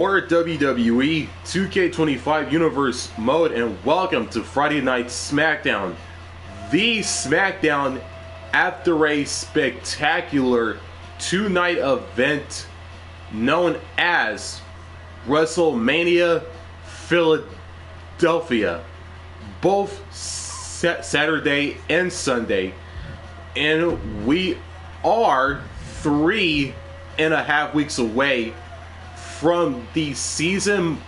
Or WWE 2K25 Universe Mode, and welcome to Friday Night SmackDown. The SmackDown after a spectacular two-night event known as WrestleMania Philadelphia, both Saturday and Sunday, and we are 3.5 weeks away from the season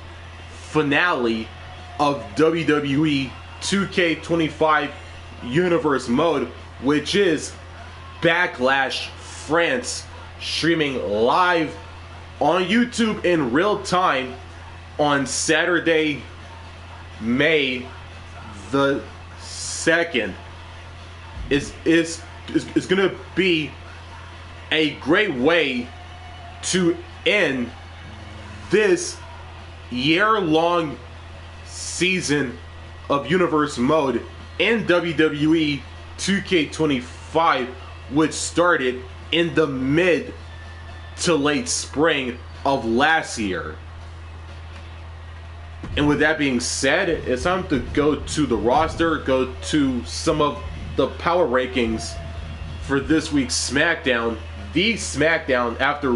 finale of WWE 2K25 Universe Mode, which is Backlash France, streaming live on YouTube in real time on Saturday, May the 2nd. Is going to be a great way to end this year-long season of Universe Mode in WWE 2K25, which started in the mid to late spring of last year. And with that being said, it's time to go to the roster, go to some of the power rankings for this week's SmackDown, the SmackDown after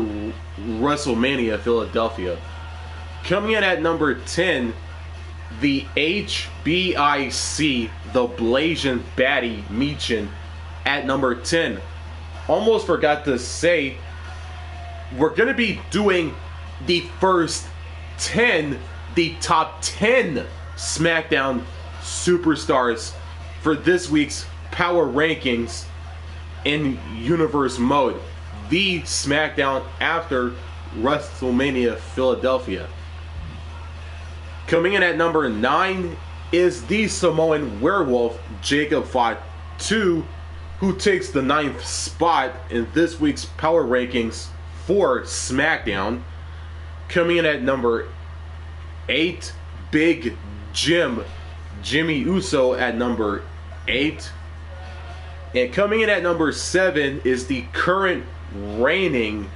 WrestleMania Philadelphia. Coming in at number 10, the HBIC, the Blasian Baddie Michin, at number 10. Almost forgot to say, we're going to be doing the first 10, the top 10 SmackDown superstars for this week's power rankings in Universe Mode, the SmackDown after WrestleMania Philadelphia. Coming in at number 9 is the Samoan Werewolf Jacob Fatu, who takes the 9th spot in this week's power rankings for SmackDown. Coming in at number 8, Big Jimmy Uso at number 8. And coming in at number 7 is the current reigning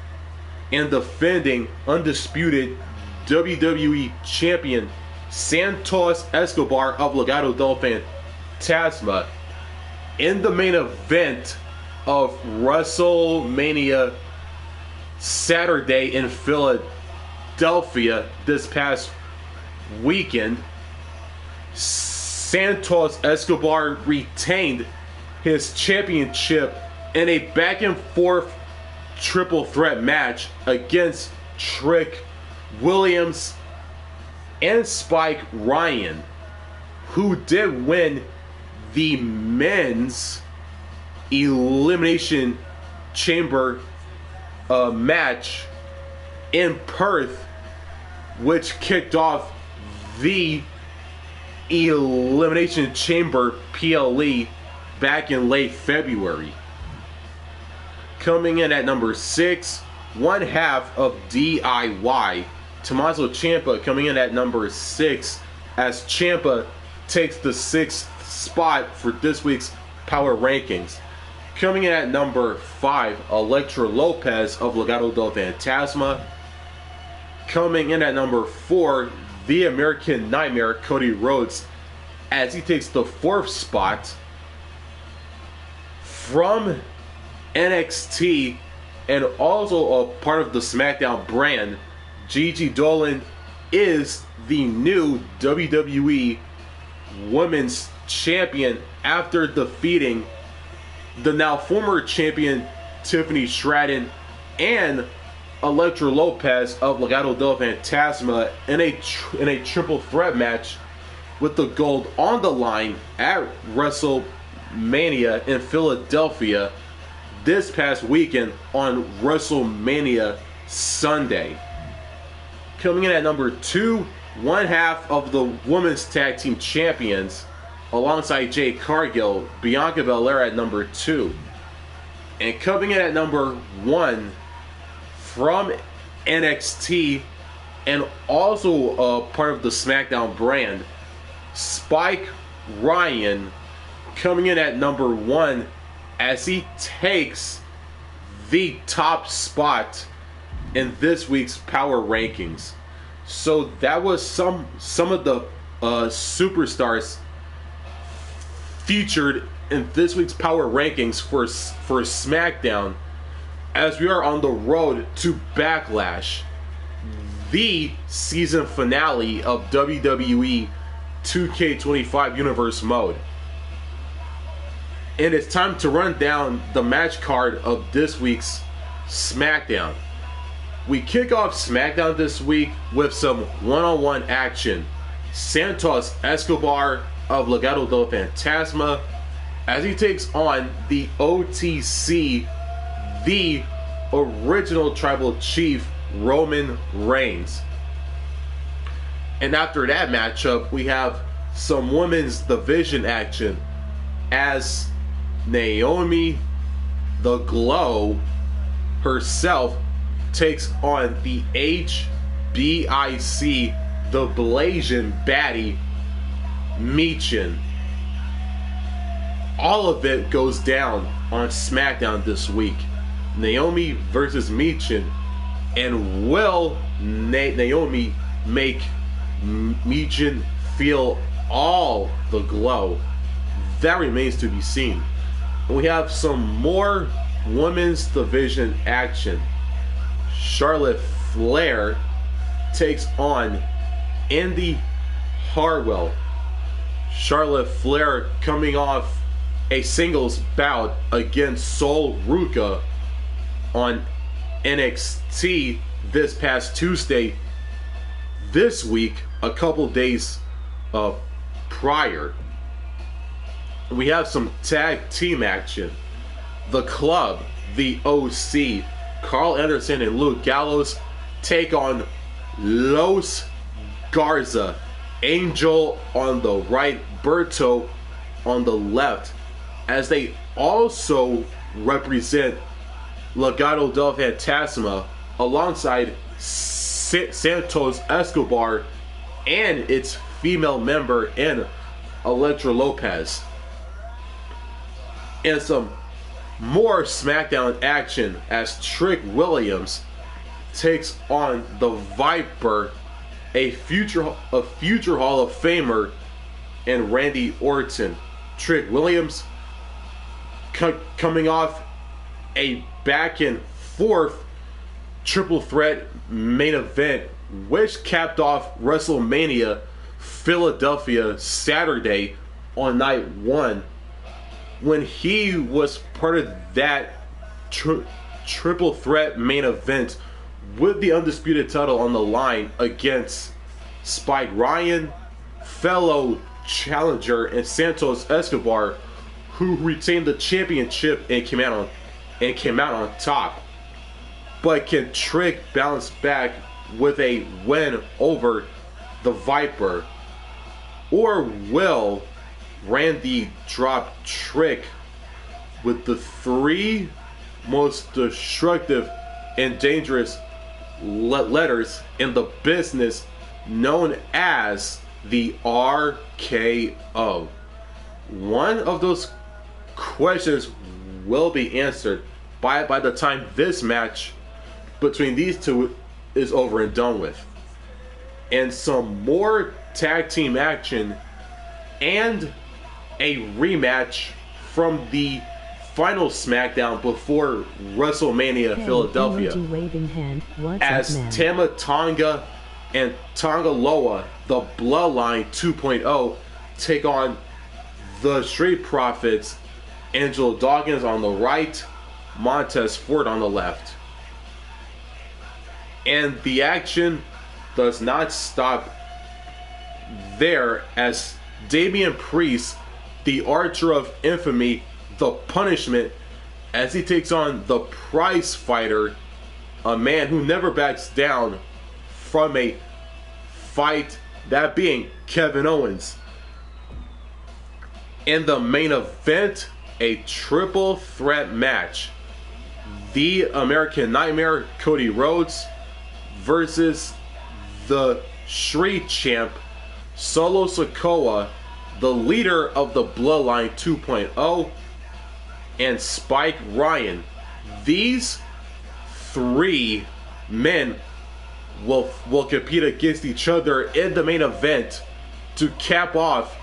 and defending undisputed WWE Champion Santos Escobar of Legado del Fantasma in the main event of WrestleMania Saturday in Philadelphia this past weekend. Santos Escobar retained his championship in a back and forth triple threat match against Trick Williams and Spike Ryan, who did win the men's Elimination Chamber match in Perth, which kicked off the Elimination Chamber PLE back in late February. Coming in at number 6, one half of DIY, Tommaso Ciampa, coming in at number 6 as Ciampa takes the 6th spot for this week's power rankings. Coming in at number 5, Elektra Lopez of Legado del Fantasma. Coming in at number 4, the American Nightmare, Cody Rhodes, as he takes the 4th spot. From NXT and also a part of the SmackDown brand, Gigi Dolan is the new WWE Women's Champion after defeating the now former champion Tiffany Stratton and Elektra Lopez of Legado del Fantasma in a triple threat match with the gold on the line at WrestleMania in Philadelphia this past weekend on WrestleMania Sunday. Coming in at number 2, one half of the Women's Tag Team Champions alongside Jade Cargill, Bianca Belair at number 2. And coming in at number 1 from NXT and also a part of the SmackDown brand, Spike Ryan, coming in at number 1 as he takes the top spot in this week's power rankings. So that was some of the superstars featured in this week's Power Rankings for SmackDown, as we are on the road to Backlash, the season finale of WWE 2K25 Universe Mode. And it's time to run down the match card of this week's SmackDown. We kick off SmackDown this week with some one-on-one action. Santos Escobar of Legado del Fantasma as he takes on the OTC, the original tribal chief, Roman Reigns. And after that matchup, we have some women's division action as Naomi, the Glow herself, takes on the HBIC, the Blasian baddie, Michin. All of it goes down on SmackDown this week. Naomi versus Michin. And will Naomi make Michin feel all the glow? That remains to be seen. And we have some more women's division action. Charlotte Flair takes on Indy Hartwell. Charlotte Flair coming off a singles bout against Sol Ruca on NXT this past Tuesday. This week, a couple days prior, we have some tag team action. The Club, the OC, Carl Anderson and Luke Gallows take on Los Garza. Angel on the right, Berto on the left, as they also represent Legado del Fantasma alongside Santos Escobar and its female member in Elektra Lopez. And some more SmackDown action as Trick Williams takes on the Viper, a future Hall of Famer, and Randy Orton. Trick Williams coming off a back and forth triple threat main event, which capped off WrestleMania Philadelphia Saturday on night 1, when he was part of that triple threat main event with the undisputed title on the line against Spike Ryan, fellow challenger, and Santos Escobar, who retained the championship and came out on top. But can Trick bounce back with a win over the Viper? Or will Randy drop Trick with the 3 most destructive and dangerous letters in the business, known as the RKO? One of those questions will be answered by the time this match between these two is over and done with. And some more tag team action and a rematch from the final SmackDown before WrestleMania Philadelphia, as Tama Tonga and Tonga Loa, the Bloodline 2.0, take on the Street Profits, Angelo Dawkins on the right, Montez Ford on the left. And the action does not stop there, as Damian Priest, the Archer of Infamy, the Punishment, as he takes on the Prize Fighter, a man who never backs down from a fight, that being Kevin Owens. In the main event, a triple threat match. The American Nightmare, Cody Rhodes, versus the Street Champ, Solo Sikoa, the leader of the Bloodline 2.0, and Spike Ryan. These 3 men will compete against each other in the main event to cap off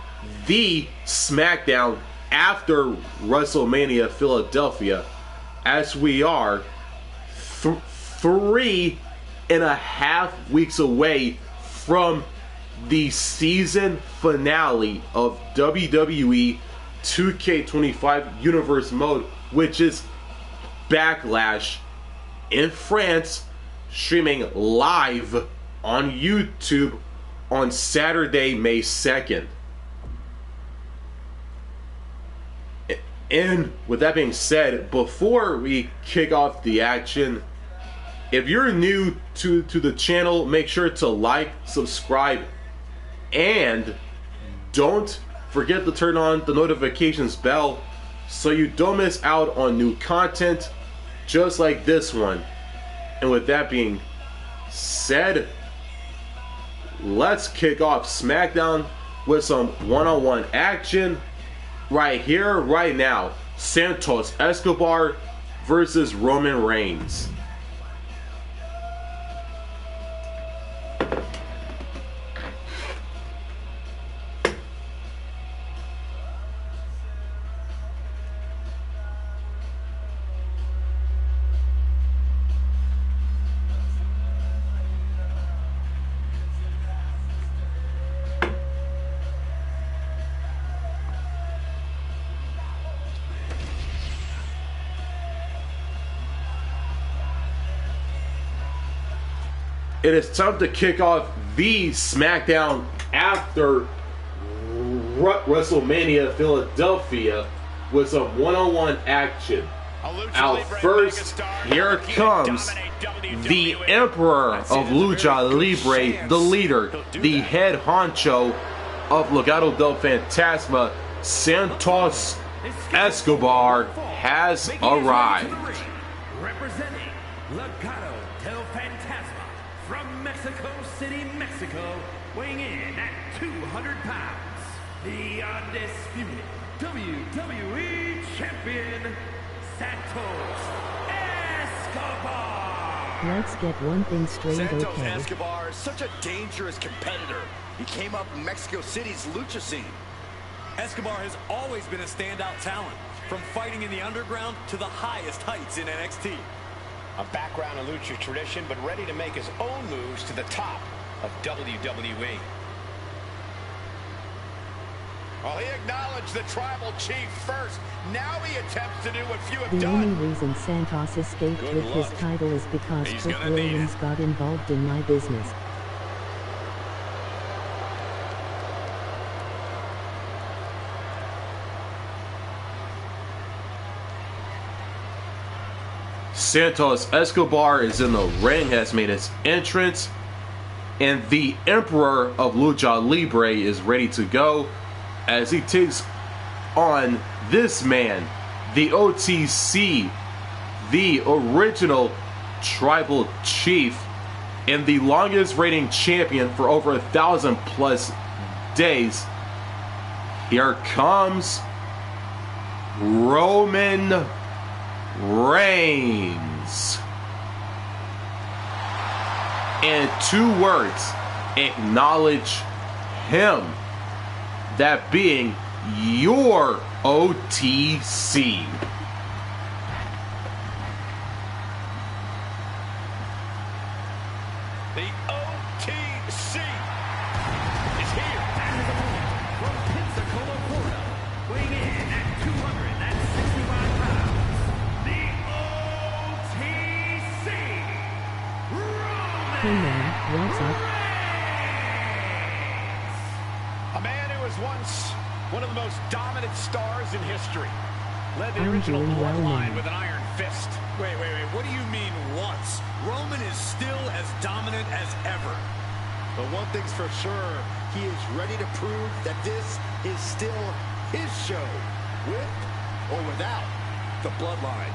the SmackDown after WrestleMania Philadelphia, as we are 3.5 weeks away from the season finale of WWE 2K25 Universe Mode, which is Backlash in France, streaming live on YouTube on Saturday, May 2nd. And with that being said, before we kick off the action, if you're new to the channel, make sure to like, subscribe, and don't forget to turn on the notifications bell so you don't miss out on new content just like this one. And with that being said, let's kick off SmackDown with some one-on-one action right here, right now. Santos Escobar versus Roman Reigns. It is time to kick off the SmackDown after WrestleMania Philadelphia with some one-on-one action. Out first, here comes the Emperor of Lucha Libre, the leader, the head honcho of Legado del Fantasma, Santos Escobar, has arrived. Representing Legado del Fantasma from Mexico City, Mexico, weighing in at 200 pounds, the undisputed WWE Champion, Santos Escobar. Let's get one thing straight, Santos okay? Escobar is such a dangerous competitor. He came up in Mexico City's lucha scene. Escobar has always been a standout talent, from fighting in the underground to the highest heights in NXT. A background in lucha tradition, but ready to make his own moves to the top of WWE. Well, he acknowledged the tribal chief first. Now he attempts to do what few have The done. only reason Santos escaped Good with his luck. title is because He's Trick gonna need Williams it. got involved in my business. Santos Escobar is in the ring, has made his entrance, and the Emperor of Lucha Libre is ready to go as he takes on this man, the OTC, the original tribal chief, and the longest reigning champion for over 1,000+ days. Here comes Roman Reigns. And 2 words: acknowledge him. That being your OTC. The OTC is here. From Pensacola, Florida, weighing in at 265 pounds, the OTC, Hey Roman man, what's up? A man who was once one of the most dominant stars in history. Led the I'm original doing well bloodline now. with an iron fist. Wait, what do you mean once? Roman is still as dominant as ever. But one thing's for sure, he is ready to prove that this is still his show, with or without the bloodline.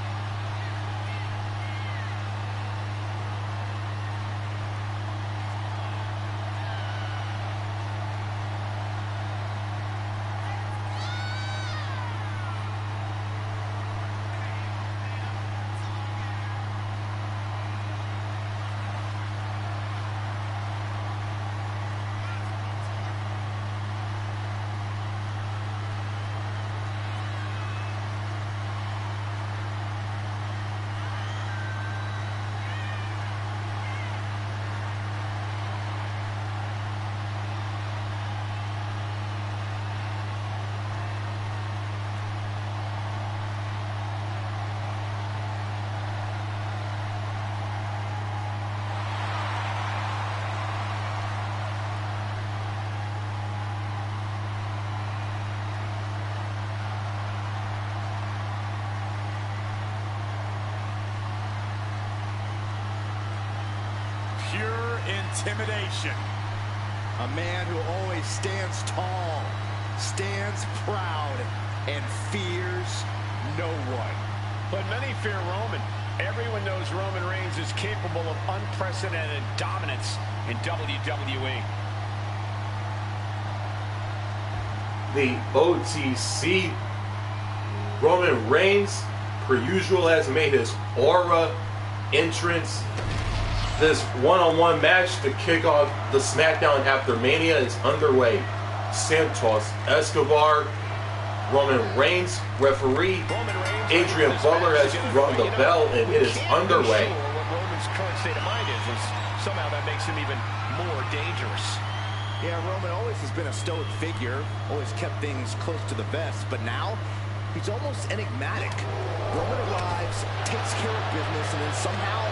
intimidation. A man who always stands tall, stands proud, and fears no one. But many fear Roman. Everyone knows Roman Reigns is capable of unprecedented dominance in WWE. The OTC, Roman Reigns, per usual, has made his aura entrance. This one-on-one match to kick off the SmackDown after Mania is underway. Santos, Escobar, Roman Reigns, referee. Adrian Butler has rung the bell, and it is underway. What Roman's current state of mind is, somehow that makes him even more dangerous. Yeah, Roman always has been a stoic figure, always kept things close to the vest, but now he's almost enigmatic. Roman arrives, takes care of business, and then somehow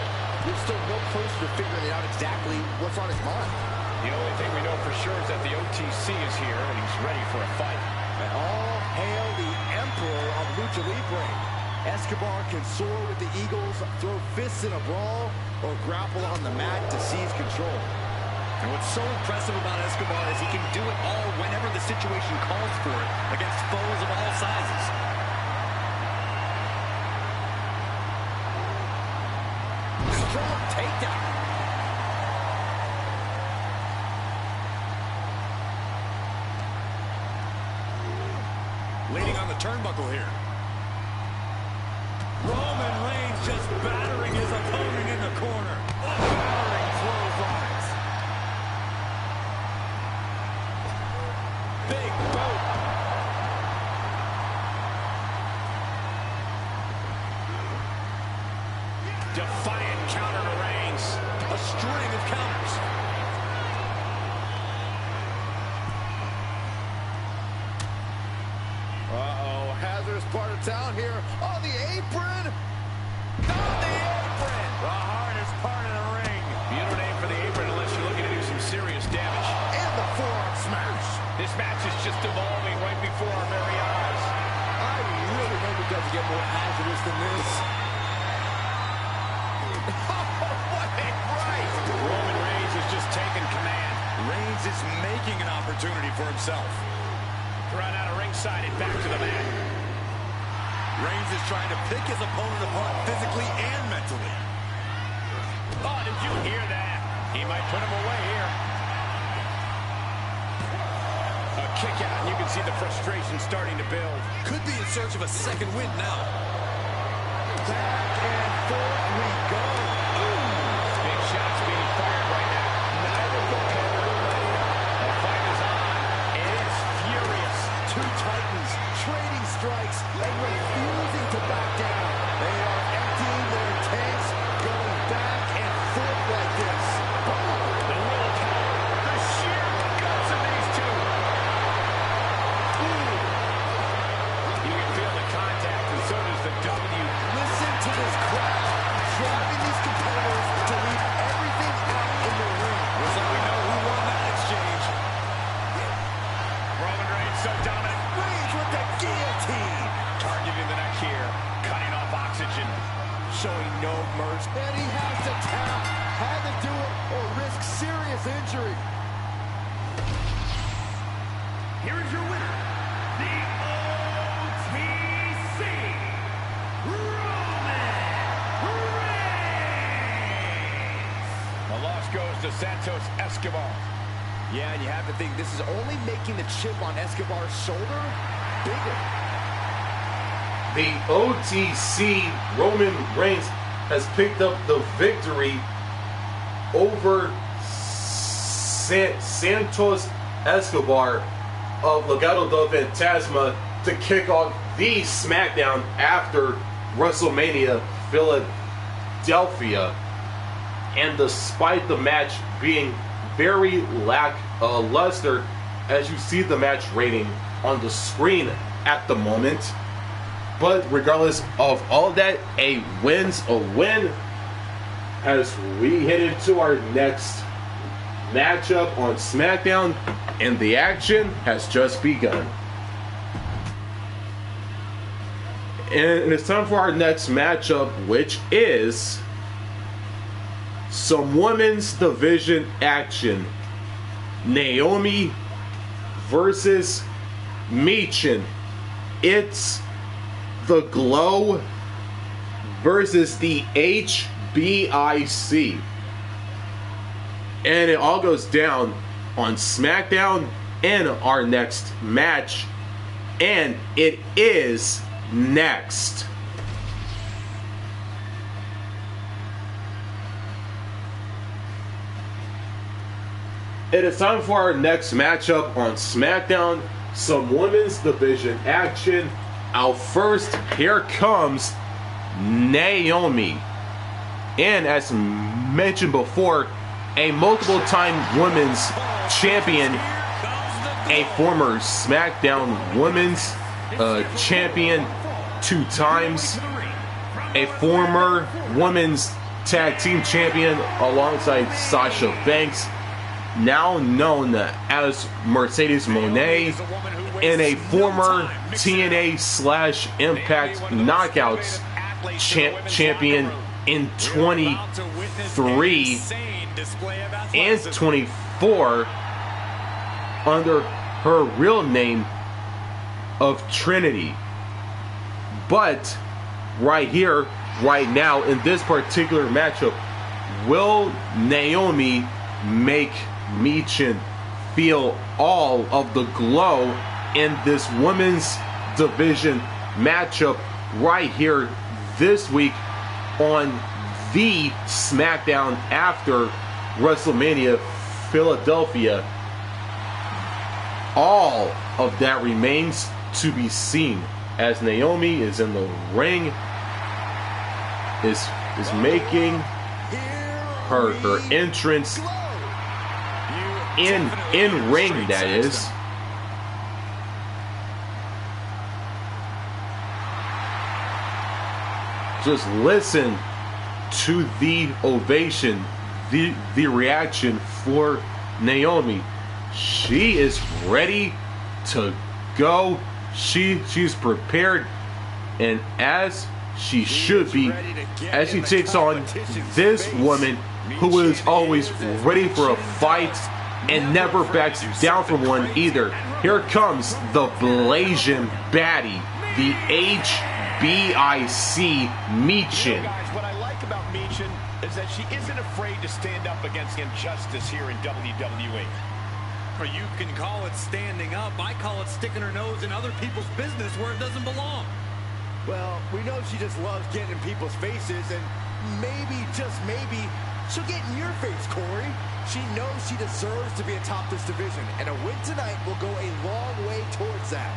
we're still no closer to figuring out exactly what's on his mind. The only thing we know for sure is that the OTC is here and he's ready for a fight. And all hail the Emperor of Lucha Libre. Escobar can soar with the Eagles, throw fists in a brawl, or grapple on the mat to seize control. And what's so impressive about Escobar is he can do it all whenever the situation calls for it against foes of all sizes. Strong takedown. Leaning on the turnbuckle here. Roman Reigns just battering his opponent in the corner. Battering clotheslines. Big boot. Defiant counter to Reigns. A string of counters. Uh-oh, hazardous part of town here on the apron. On the apron. The hardest part of the ring. Beautiful name for the apron unless you're looking to do some serious damage. And the forearm smash. This match is just evolving right before our very eyes. I really hope it doesn't get more hazardous than this. Roman Reigns is just taking command. Reigns is making an opportunity for himself. Run out of ringside and back to the mat. Reigns is trying to pick his opponent apart physically and mentally. Oh, did you hear that? He might put him away here. A kick out, and you can see the frustration starting to build. Could be in search of a second win now. Back and forth we go. Big shots being fired right now. Neither competitor letting up. The fight is on. It is furious. Two titans trading strikes and refusing to back down. They are emptying their tanks, going back and forth like this. The willpower, the sheer guts of these two. Ooh. You can feel the contact, and so does the W. Listen to this crowd, driving these competitors to leave everything out in the ring. Looks like we know who won that exchange. Roman Reigns so dominant. Reigns with the guillotine. Targeting the neck here, cutting off oxygen. Showing no mercy. And he has to tap. Had to do it or risk serious injury. Here is your winner, the OTC, Roman Reigns. The loss goes to Santos Escobar. Yeah, and you have to think this is only making the chip on Escobar's shoulder bigger. The OTC, Roman Reigns, has picked up the victory over Santos Escobar of Legado del Fantasma to kick off the SmackDown after WrestleMania Philadelphia. And despite the match being very lackluster, as you see the match rating on the screen at the moment, but regardless of all that, a win's a win as we head into our next matchup on SmackDown, and the action has just begun. And it's time for our next matchup, which is some women's division action. Naomi versus Michin. It's the Glow versus the HBIC. And it all goes down on SmackDown in our next match. And it is next. It is time for our next matchup on SmackDown. Some women's division action. Out first, here comes Naomi. And as mentioned before, a multiple-time women's champion, a former SmackDown women's champion 2 times, a former women's tag team champion alongside Sasha Banks, now known as Mercedes Moné, and a former TNA/Impact Knockouts champion in 23 and 24 under her real name of Trinity. But right here, right now, in this particular matchup, will Naomi make Michin feel all of the glow in this women's division matchup right here this week on the SmackDown after WrestleMania Philadelphia? All of that remains to be seen as Naomi is in the ring, is making her entrance in ring, that is. Just listen to the ovation, the reaction for Naomi. She is ready to go. She's prepared, and as she should be, as she takes on this woman who is always ready for a fight and never backs down from one either. Here comes the Blasian Baddie, the HBIC Michin. What I like about Michin is that she isn't afraid to stand up against injustice here in WWE. Or you can call it standing up. I call it sticking her nose in other people's business where it doesn't belong. Well, we know she just loves getting in people's faces, and maybe, just maybe, she'll get in your face, Corey. She knows she deserves to be atop this division, and a win tonight will go a long way towards that.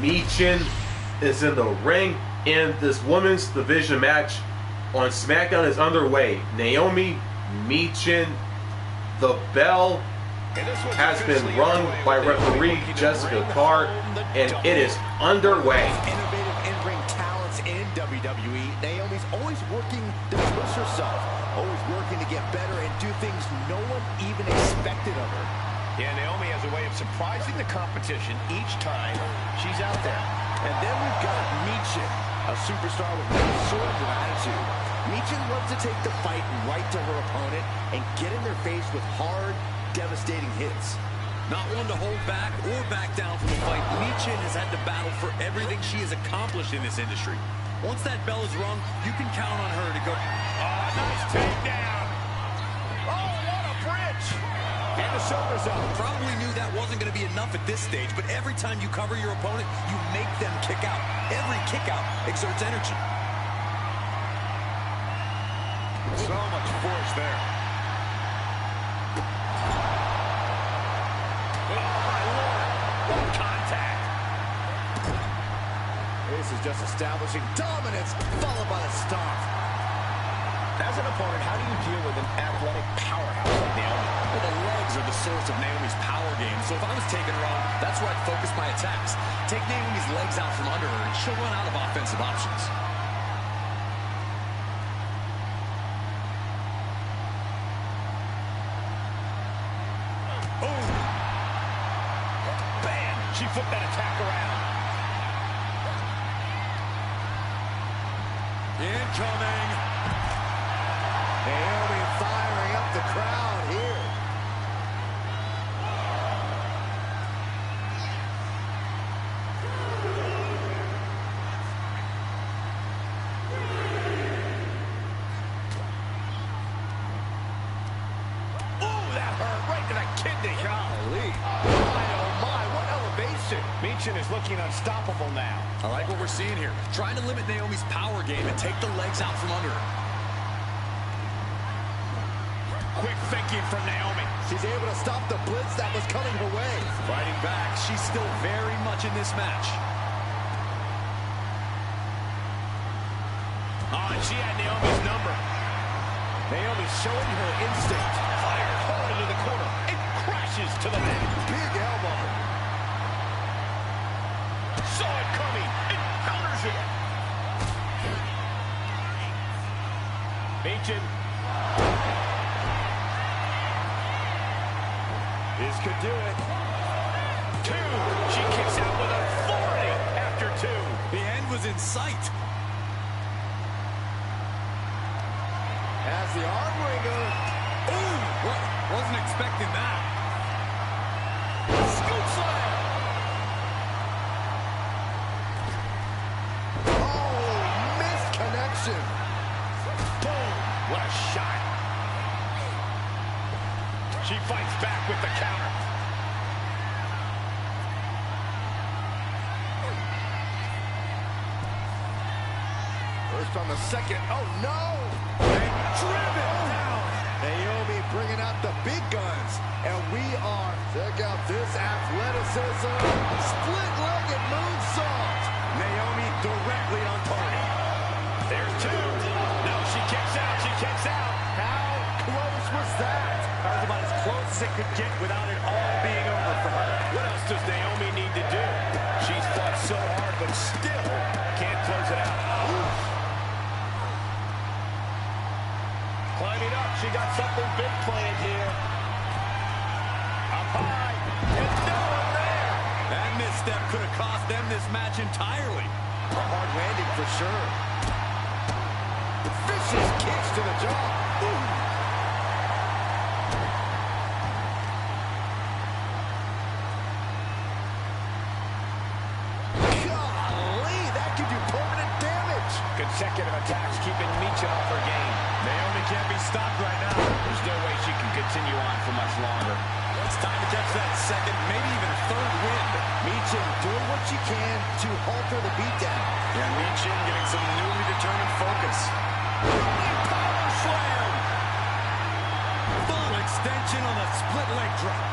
Michin is in the ring, and this women's division match on SmackDown is underway. Naomi, Michin, the bell has been rung by referee Jessica Carr, and it is underway. Innovative in-ring talents in WWE. Naomi's always working to push herself, always working to get better and do things no one even expected of her. Yeah, Naomi has a way of surprising the competition each time she's out there. And then we've got Michin, a superstar with no shortage of attitude. Michin loves to take the fight right to her opponent and get in their face with hard, devastating hits. Not one to hold back or back down from the fight. Michin has had to battle for everything she has accomplished in this industry. Once that bell is rung, you can count on her to go. Nice takedown. Oh, what a bridge. And the shoulders up. Probably knew that wasn't going to be enough at this stage, but every time you cover your opponent, you make them kick out. Every kick out exerts energy. So much force there. Oh, my Lord. What contact. This is just establishing dominance, followed by a stomp. As an opponent, how do you deal with an athletic powerhouse like Naomi? Well, the legs are the source of Naomi's power game, so if I was taking her on, that's where I'd focus my attacks. Take Naomi's legs out from under her, and she'll run out of offensive options. She flipped that attack around. Incoming. Naomi firing up the crowd here. Michin is looking unstoppable now. I like what we're seeing here. Trying to limit Naomi's power game and take the legs out from under her. Quick thinking from Naomi. She's able to stop the blitz that was coming her way. Fighting back, she's still very much in this match. Oh, and she had Naomi's number. Naomi's showing her instinct. Fired hard into the corner. It crashes to the mat. Big elbow. Saw it coming. It counters it. Michin. This could do it. 2. She kicks out with authority after 2. The end was in sight. As the arm wringer. Ooh, wasn't expecting that. Scoop slam. Boom! What a shot. She fights back with the counter. First on the second. Oh, no! And driven down. Naomi bringing out the big guns. And we are, check out this athleticism. Split-legged moonsault. Naomi directly on target. There's 2. No, she kicks out. She kicks out. How close was that? That was about as close as it could get without it all being over for her. What else does Naomi need to do? She's fought so hard, but still can't close it out. Oof. Climbing up. She got something big planned here. Up high. And no one there. That misstep could have cost them this match entirely. A hard landing for sure. Vicious kicks to the jaw. Ooh. Golly, that could do permanent damage. Consecutive attacks keeping Michin off her game. Naomi can't be stopped right now. There's no way she can continue on for much longer. It's time to catch that second, maybe even third win. Michin doing what she can to halter the beatdown. Yeah, Michin getting some newly determined focus. Power slam! Full extension on a split leg drop.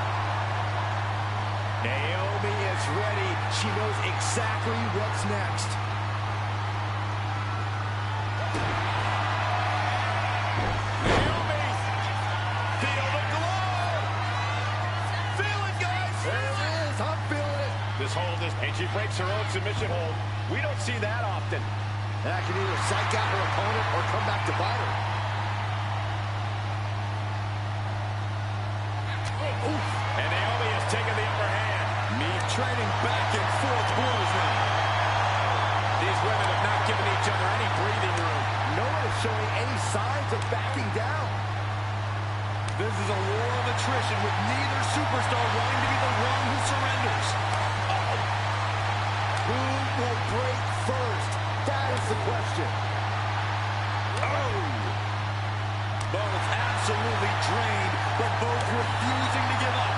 Naomi is ready. She knows exactly what's next. Naomi! Feel the glow! Feel it, guys! There it is. I'm feeling it. This hold is, and she breaks her own submission hold. We don't see that often. That can either psych out her opponent or come back to bite her. Oof. And Naomi has taken the upper hand. Me trading back and forth blows now. These women have not given each other any breathing room. No one is showing any signs of backing down. This is a war of attrition with neither superstar wanting to be the one who surrenders. Who will break first? That is the question. Oh! Both absolutely drained, but both refusing to give up.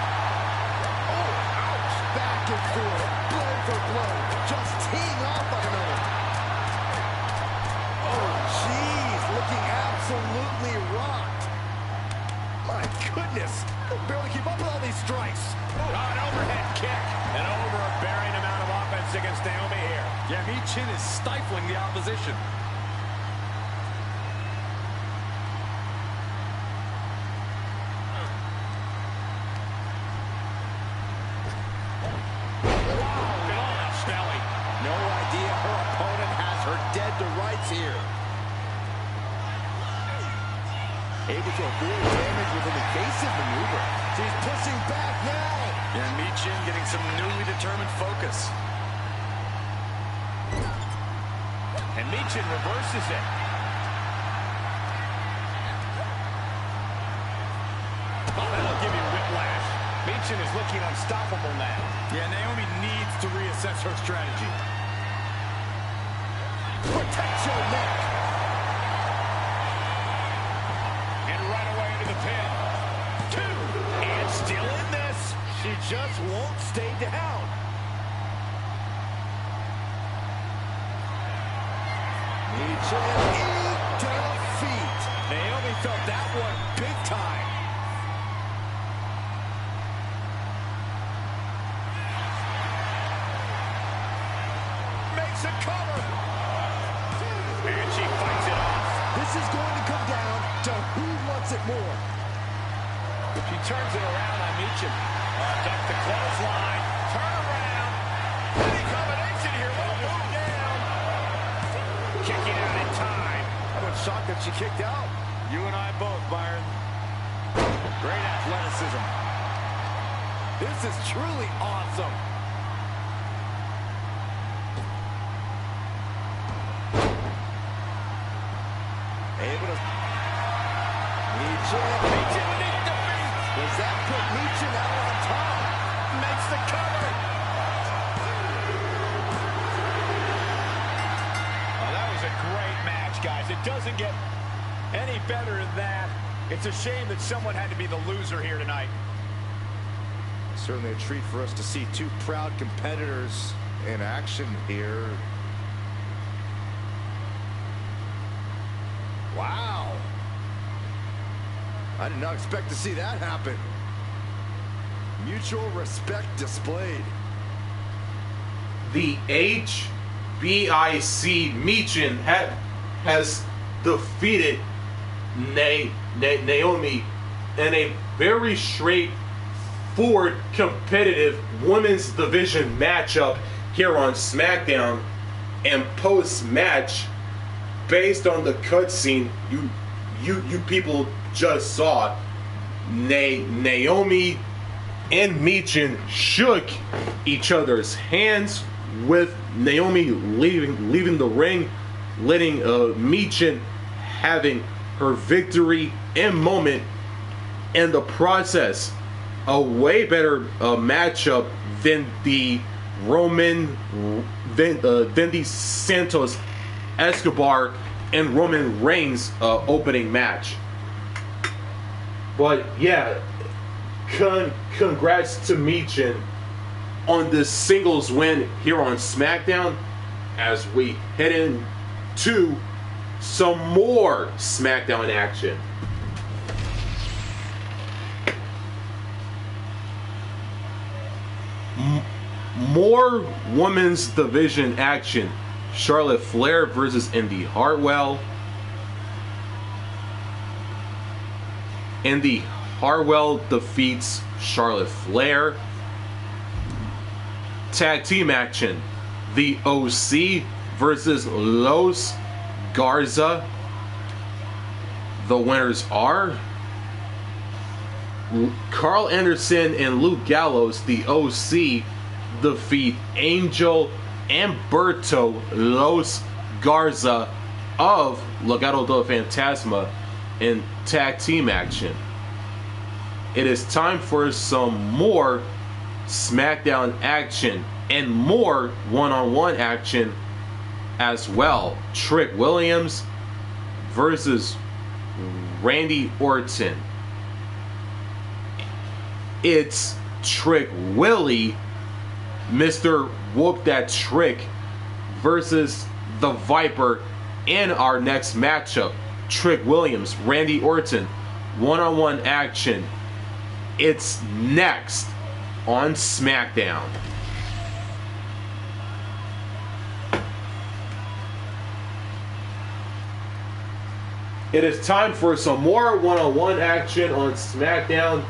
Oh, ouch. Back and forth, blow for blow, just teeing off on another. Oh, jeez, looking absolutely rocked. My goodness, they'll barely keep up with all these strikes. Oh, an overhead kick. An overbearing amount of offense against Naomi here. Yeah, Michin is stifling the opposition. No idea her opponent has her dead to rights here. Able to avoid damage with an evasive maneuver. She's pushing back now. And Michin getting some newly determined focus. And Michin reverses it. Oh, that'll give you whiplash. Michin is looking unstoppable now. Yeah, Naomi needs to reassess her strategy. Protect your neck. And right away into the pin. 2. And still in this. She just won't stay down. Michin in defeat. Naomi felt that one big time. Makes a cover. And she fights it off. This is going to come down to who wants it more. She turns it around on Michin. Duck the clothesline. Turn around. Any combination here. Will move down. Kicking out in time. I was shocked that she kicked out. You and I both, Byron. Great athleticism. This is truly awesome. Able to... Michin beneath defeat. Does that put Michin out on top? Makes the cover. Oh, that was a great match, guys. It doesn't get any better than that. It's a shame that someone had to be the loser here tonight. Certainly a treat for us to see two proud competitors in action here. Wow. I did not expect to see that happen. Mutual respect displayed. The HBIC Michin has defeated Naomi in a very straightforward, competitive women's division matchup here on SmackDown. And post-match, based on the cutscene you people just saw, Naomi and Michin shook each other's hands, with Naomi leaving the ring, letting Michin having her victory and moment in the process. A way better matchup than the Santos, Escobar, and Roman Reigns opening match. But yeah, congrats to Michin on this singles win here on SmackDown, as we head into some more SmackDown action. More women's division action. Charlotte Flair versus Indy Hartwell. Indy Hartwell defeats Charlotte Flair. Tag team action. The OC versus Los Garza. The winners are Carl Anderson and Luke Gallows. The OC defeat Angel and Berto Los Garza of Legado del Fantasma in tag team action. It is time for some more SmackDown action and more one-on-one action as well. Trick Williams versus Randy Orton. It's Trick Willie, Mr. Whoop That Trick, versus the Viper in our next matchup. Trick Williams, Randy Orton, one-on-one action. It's next on SmackDown. It is time for some more one-on-one action on SmackDown.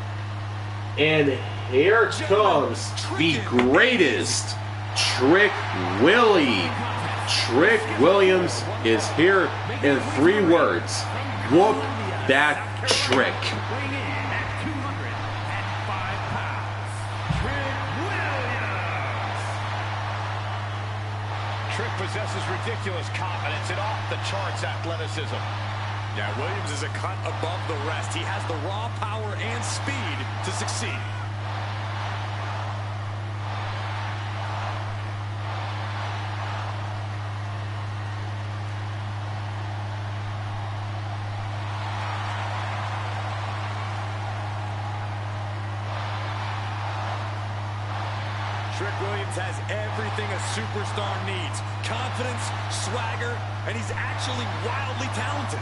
And here comes the greatest, Trick Willie. Trick Williams is here in 3 words. Whoop that Trick. Weighing in at 205 pounds, Trick Williams. Trick possesses ridiculous confidence and off-the-charts athleticism. Yeah, Williams is a cut above the rest. He has the raw power and speed to succeed. Trick Williams has everything a superstar needs. Confidence, swagger, and he's actually wildly talented.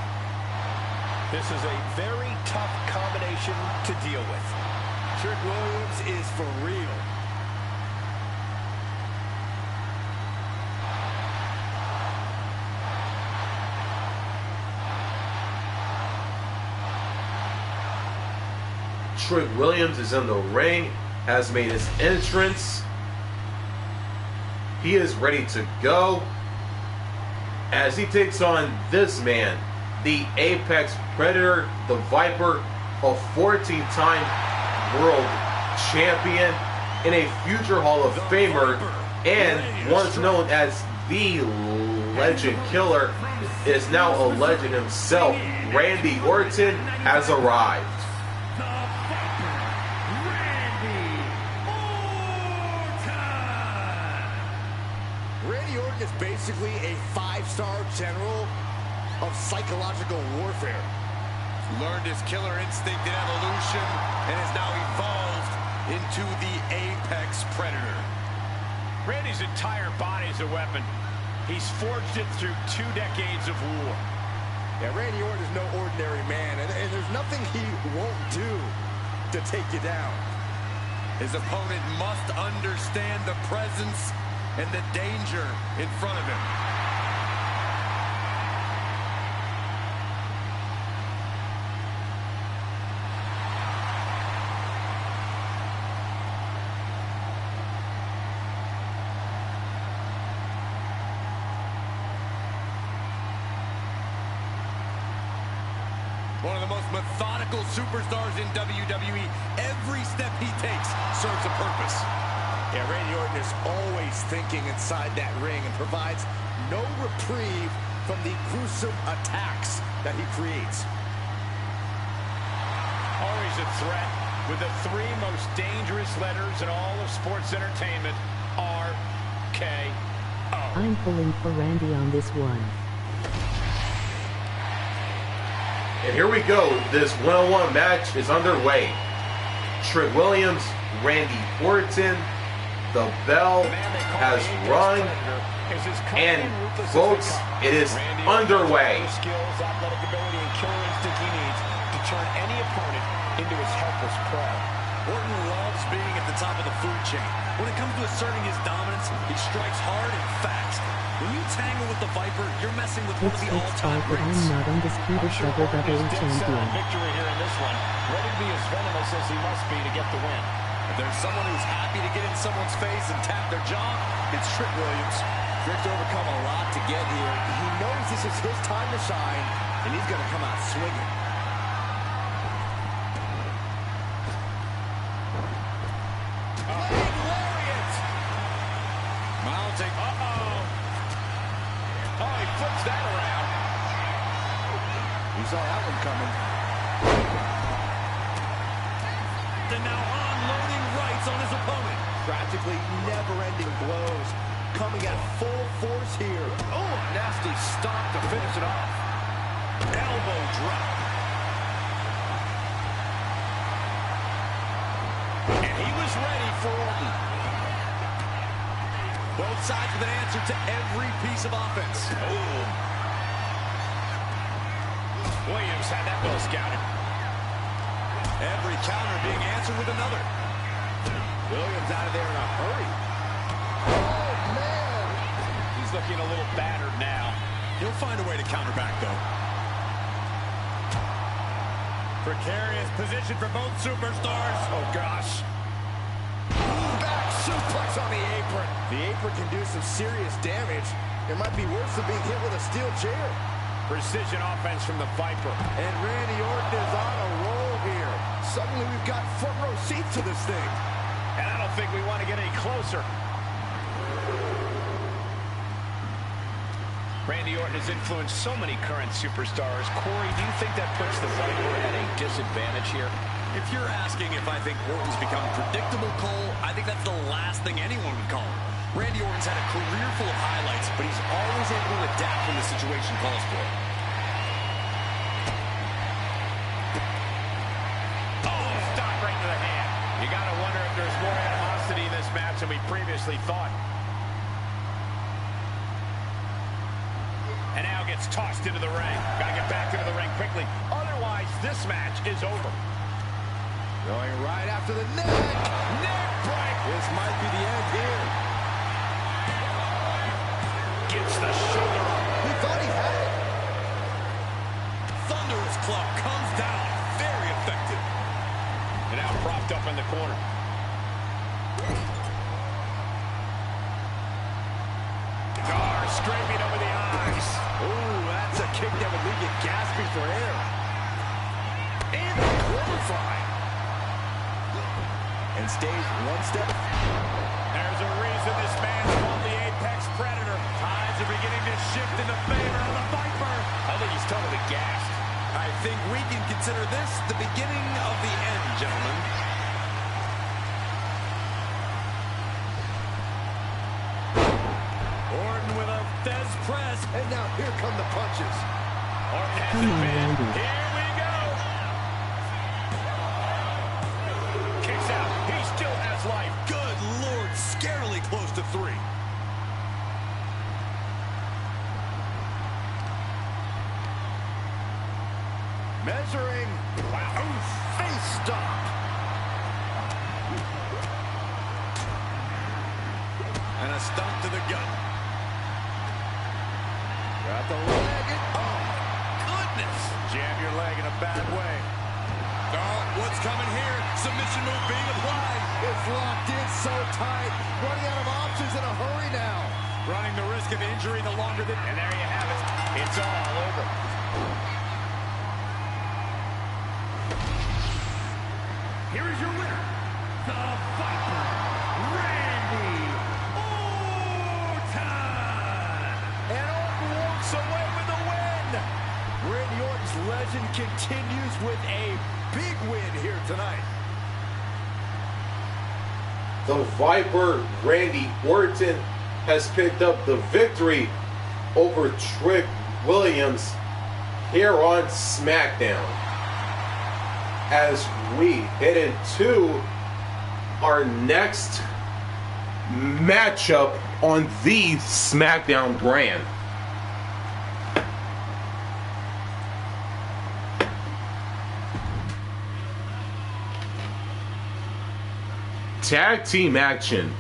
This is a very tough combination to deal with. Trick Williams is for real. Trick Williams is in the ring, has made his entrance. He is ready to go as he takes on this man, the Apex Predator, the Viper, a 14-time world champion, and a future Hall of Famer, and once known as the Legend Killer, is now a legend himself. Randy Orton has arrived. Randy Orton is basically a 5-star general of psychological warfare. Learned his killer instinct in evolution and has now evolved into the Apex Predator. Randy's entire body is a weapon. He's forged it through 2 decades of war. Yeah, Randy Orton is no ordinary man, and there's nothing he won't do to take you down. His opponent must understand the presence and the danger in front of him. One of the most methodical superstars in WWE. Every step he takes serves a purpose. Yeah, Randy Orton is always thinking inside that ring and provides no reprieve from the gruesome attacks that he creates. Always a threat with the 3 most dangerous letters in all of sports entertainment, R-K-O. I'm pulling for Randy on this one. And here we go. This one-on-one match is underway. Trick Williams, Randy Orton. The bell has rung, and folks, it is underway. Skills, athletic ability, and killer instinct he needs to turn any opponent into his helpless prey. Orton loves being at the top of the food chain. When it comes to asserting his dominance, he strikes hard and fast. When you tangle with the Viper, you're messing with one of the all-time but I'm greats. not undisputed WWE champion. Victory here in this one, ready to be as venomous as he must be to get the win. If there's someone who's happy to get in someone's face and tap their jaw, it's Trick Williams. Trick's overcome a lot to get here. He knows this is his time to shine, and he's going to come out swinging. Mounting. Oh, he flips that around. He saw that one coming. And now unloading rights on his opponent. Tragically never-ending blows coming at full force here. Oh, a nasty stop to finish it off. Elbow drop. And he was ready for Orton. Both sides with an answer to every piece of offense. Oh. Williams had that well scouted. Every counter being answered with another. Williams out of there in a hurry. Oh, man. He's looking a little battered now. He'll find a way to counter back, though. Precarious position for both superstars. Oh, gosh. Back suplex on the apron. The apron can do some serious damage. It might be worse than being hit with a steel chair. Precision offense from the Viper. And Randy Orton is on a roll here. Suddenly we've got front row seats to this thing. And I don't think we want to get any closer. Randy Orton has influenced so many current superstars. Corey, do you think that puts the Viper at a disadvantage here? If you're asking if I think Orton's become predictable, Cole, I think that's the last thing anyone would call him. Randy Orton's had a career full of highlights, but he's always able to adapt when the situation calls for it. Oh, stop right to the hand. You got to wonder if there's more animosity in this match than we previously thought. And now gets tossed into the ring. Got to get back into the ring quickly. Otherwise, this match is over. Going right after the neck. Neck break. This might be the end here. Gets the shoulder up. He thought he had it. Thunderous club comes down. Very effective. And now propped up in the corner. Gar scraping over the eyes. Ooh, that's a kick that would leave you gasping for air. And qualified. And stays one step. There's a reason this man's called the Apex Predator. Tides are beginning to shift in the favor of the Viper. I think he's totally gassed. I think we can consider this the beginning of the end, gentlemen. Orton with a Fez press. And now here come the punches. Orton has Come it on, pinned. Randy. Here we go. Kicks out. He still has life. Good Lord, scarily close to 3. Measuring. Wow. Face stop. And a stomp to the gut. Got the leg. Oh, goodness. Jam your leg in a bad way. Oh, what's coming here? Submission move being applied. It's locked in so tight. Running out of options in a hurry now. Running the risk of injury the longer than... And there you have it. It's all over. Here is your winner, the Viper, Randy Orton. And Orton walks away with the win. Randy Orton's legend continues with a big win here tonight. The Viper, Randy Orton, has picked up the victory over Trick Williams here on SmackDown. As we head into our next matchup on the SmackDown brand. Tag team action.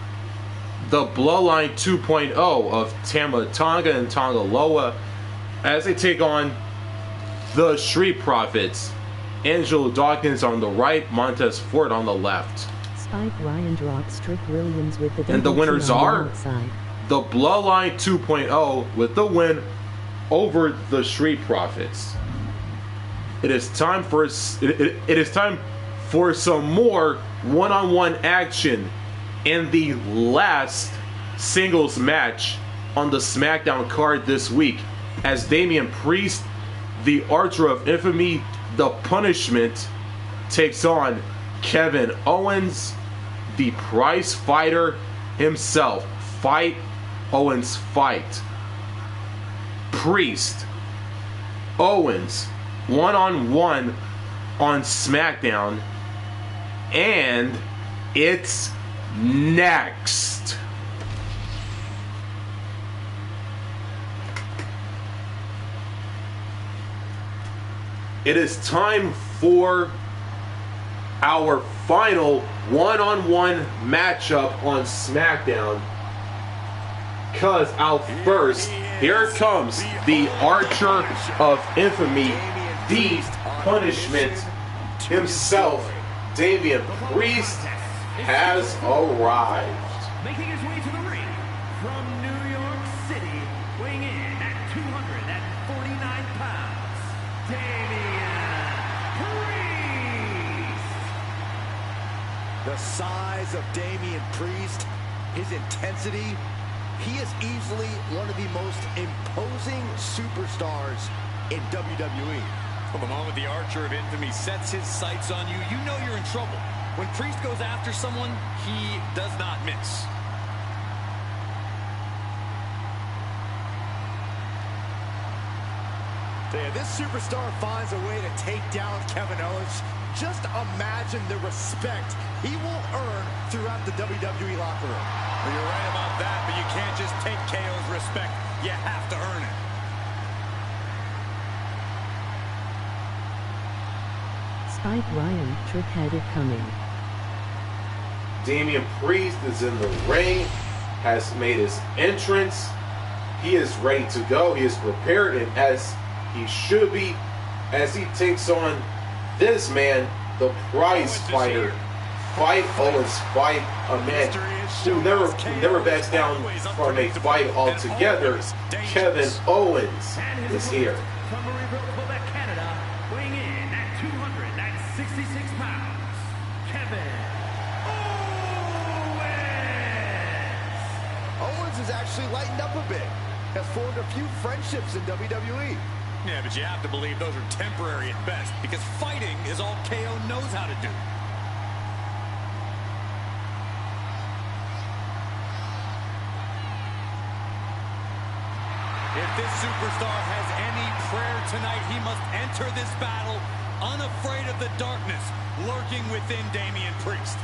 The Bloodline 2.0 of Tama Tonga and Tonga Loa as they take on the Street Profits. Angelo Dawkins on the right, Montez Ford on the left. Spike Ryan drops Trick Williams with the And the winners are outside. the Bloodline 2.0 with the win over the Street Profits. It is time for some more one-on-one action in the last singles match on the SmackDown card this week, as Damian Priest, the Archer of Infamy, the Punishment, takes on Kevin Owens, the prize fighter himself. Fight, Owens, fight. Priest, Owens, one-on-one on SmackDown, and it's next. It is time for our final one-on-one matchup on SmackDown. Cause out first, here it comes, the Archer of Infamy, the Punishment himself, Damian Priest, has arrived. Making his way to the ring from New York City, weighing in at 249 pounds. The size of Damian Priest, his intensity, he is easily one of the most imposing superstars in WWE. Well, the moment the Archer of Infamy sets his sights on you, you know you're in trouble. When Priest goes after someone, he does not miss. This superstar finds a way to take down Kevin Owens. Just imagine the respect he will earn throughout the WWE locker room. Well, you're right about that, but you can't just take KO's respect. You have to earn it. Spike Ryan, trick-headed coming. Damian Priest is in the ring, has made his entrance. He is ready to go. He is prepared, and as he should be, as he takes on this man, the prize fighter. Fight Owens, fight a man who never backs down from a fight altogether. Kevin Owens is here. From Louisville, Quebec, Canada, weighing in at 266 pounds, Kevin Owens. Owens has actually lightened up a bit, has formed a few friendships in WWE. Yeah, but you have to believe those are temporary at best, because fighting is all KO knows how to do. If this superstar has any prayer tonight, he must enter this battle unafraid of the darkness lurking within Damian Priest.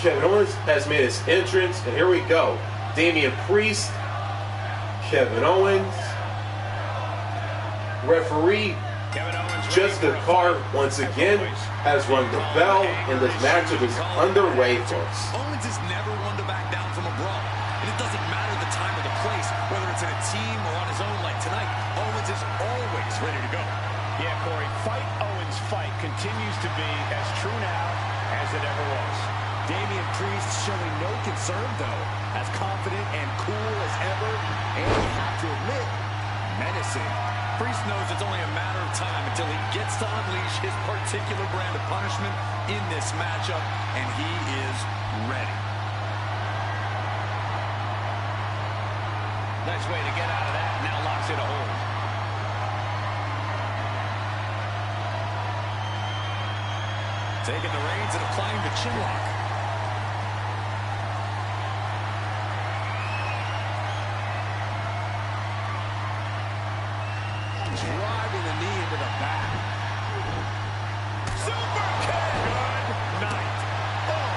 Kevin Owens has made his entrance, and here we go. Damian Priest, Kevin Owens, referee Jessica Carr once again has rung the bell, and this matchup is underway, folks. Owens is never one to back down from a brawl, and it doesn't matter the time or the place, whether it's in a team or on his own like tonight. Owens is always ready to go. Yeah, Corey, fight Owens fight continues to be as true now as it ever was. Damian Priest showing no concern, though, as confident and cool as ever, and you have to admit, menacing. Priest knows it's only a matter of time until he gets to unleash his particular brand of punishment in this matchup, and he is ready. Nice way to get out of that. Now locks in a hold. Taking the reins and applying the chin lock. Driving the knee into the back. Super kick. Good night. Oh.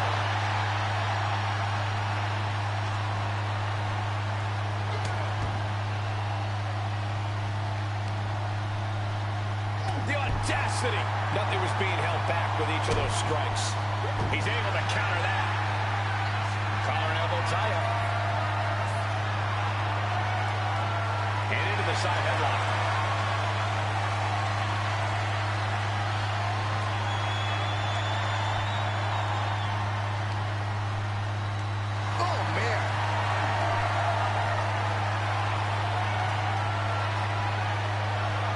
The audacity. Nothing was being held back with each of those strikes. He's able to counter that. Collar and elbow tie-up. And into the side headlock.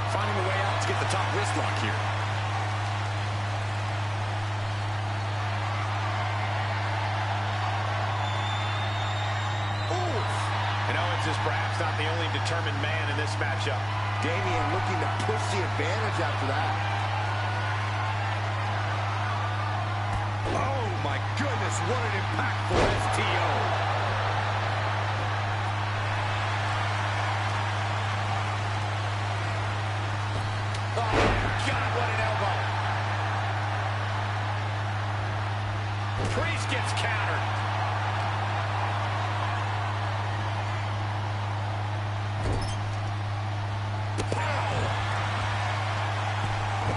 Finding a way out to get the top wrist lock here. Oof. And Owens is perhaps not the only determined man in this matchup. Damian looking to push the advantage after that. Oh my goodness, what an impactful STO. Priest gets countered.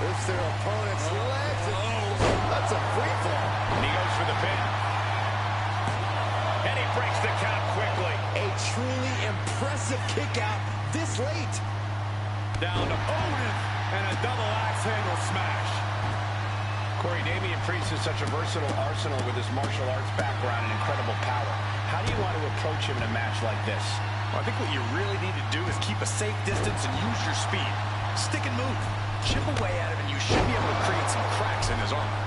Lifts their opponent's legs. That's a free fall. And he goes for the pin. And he breaks the count quickly. A truly impressive kick out this late. Down to Orton and a double axe handle smash. Corey, Damian Priest is such a versatile arsenal with his martial arts background and incredible power. How How do you want to approach him in a match like this? Well, I think what you really need to do is keep a safe distance and use your speed. Stick and move. Chip away at him, and you should be able to create some cracks in his armor.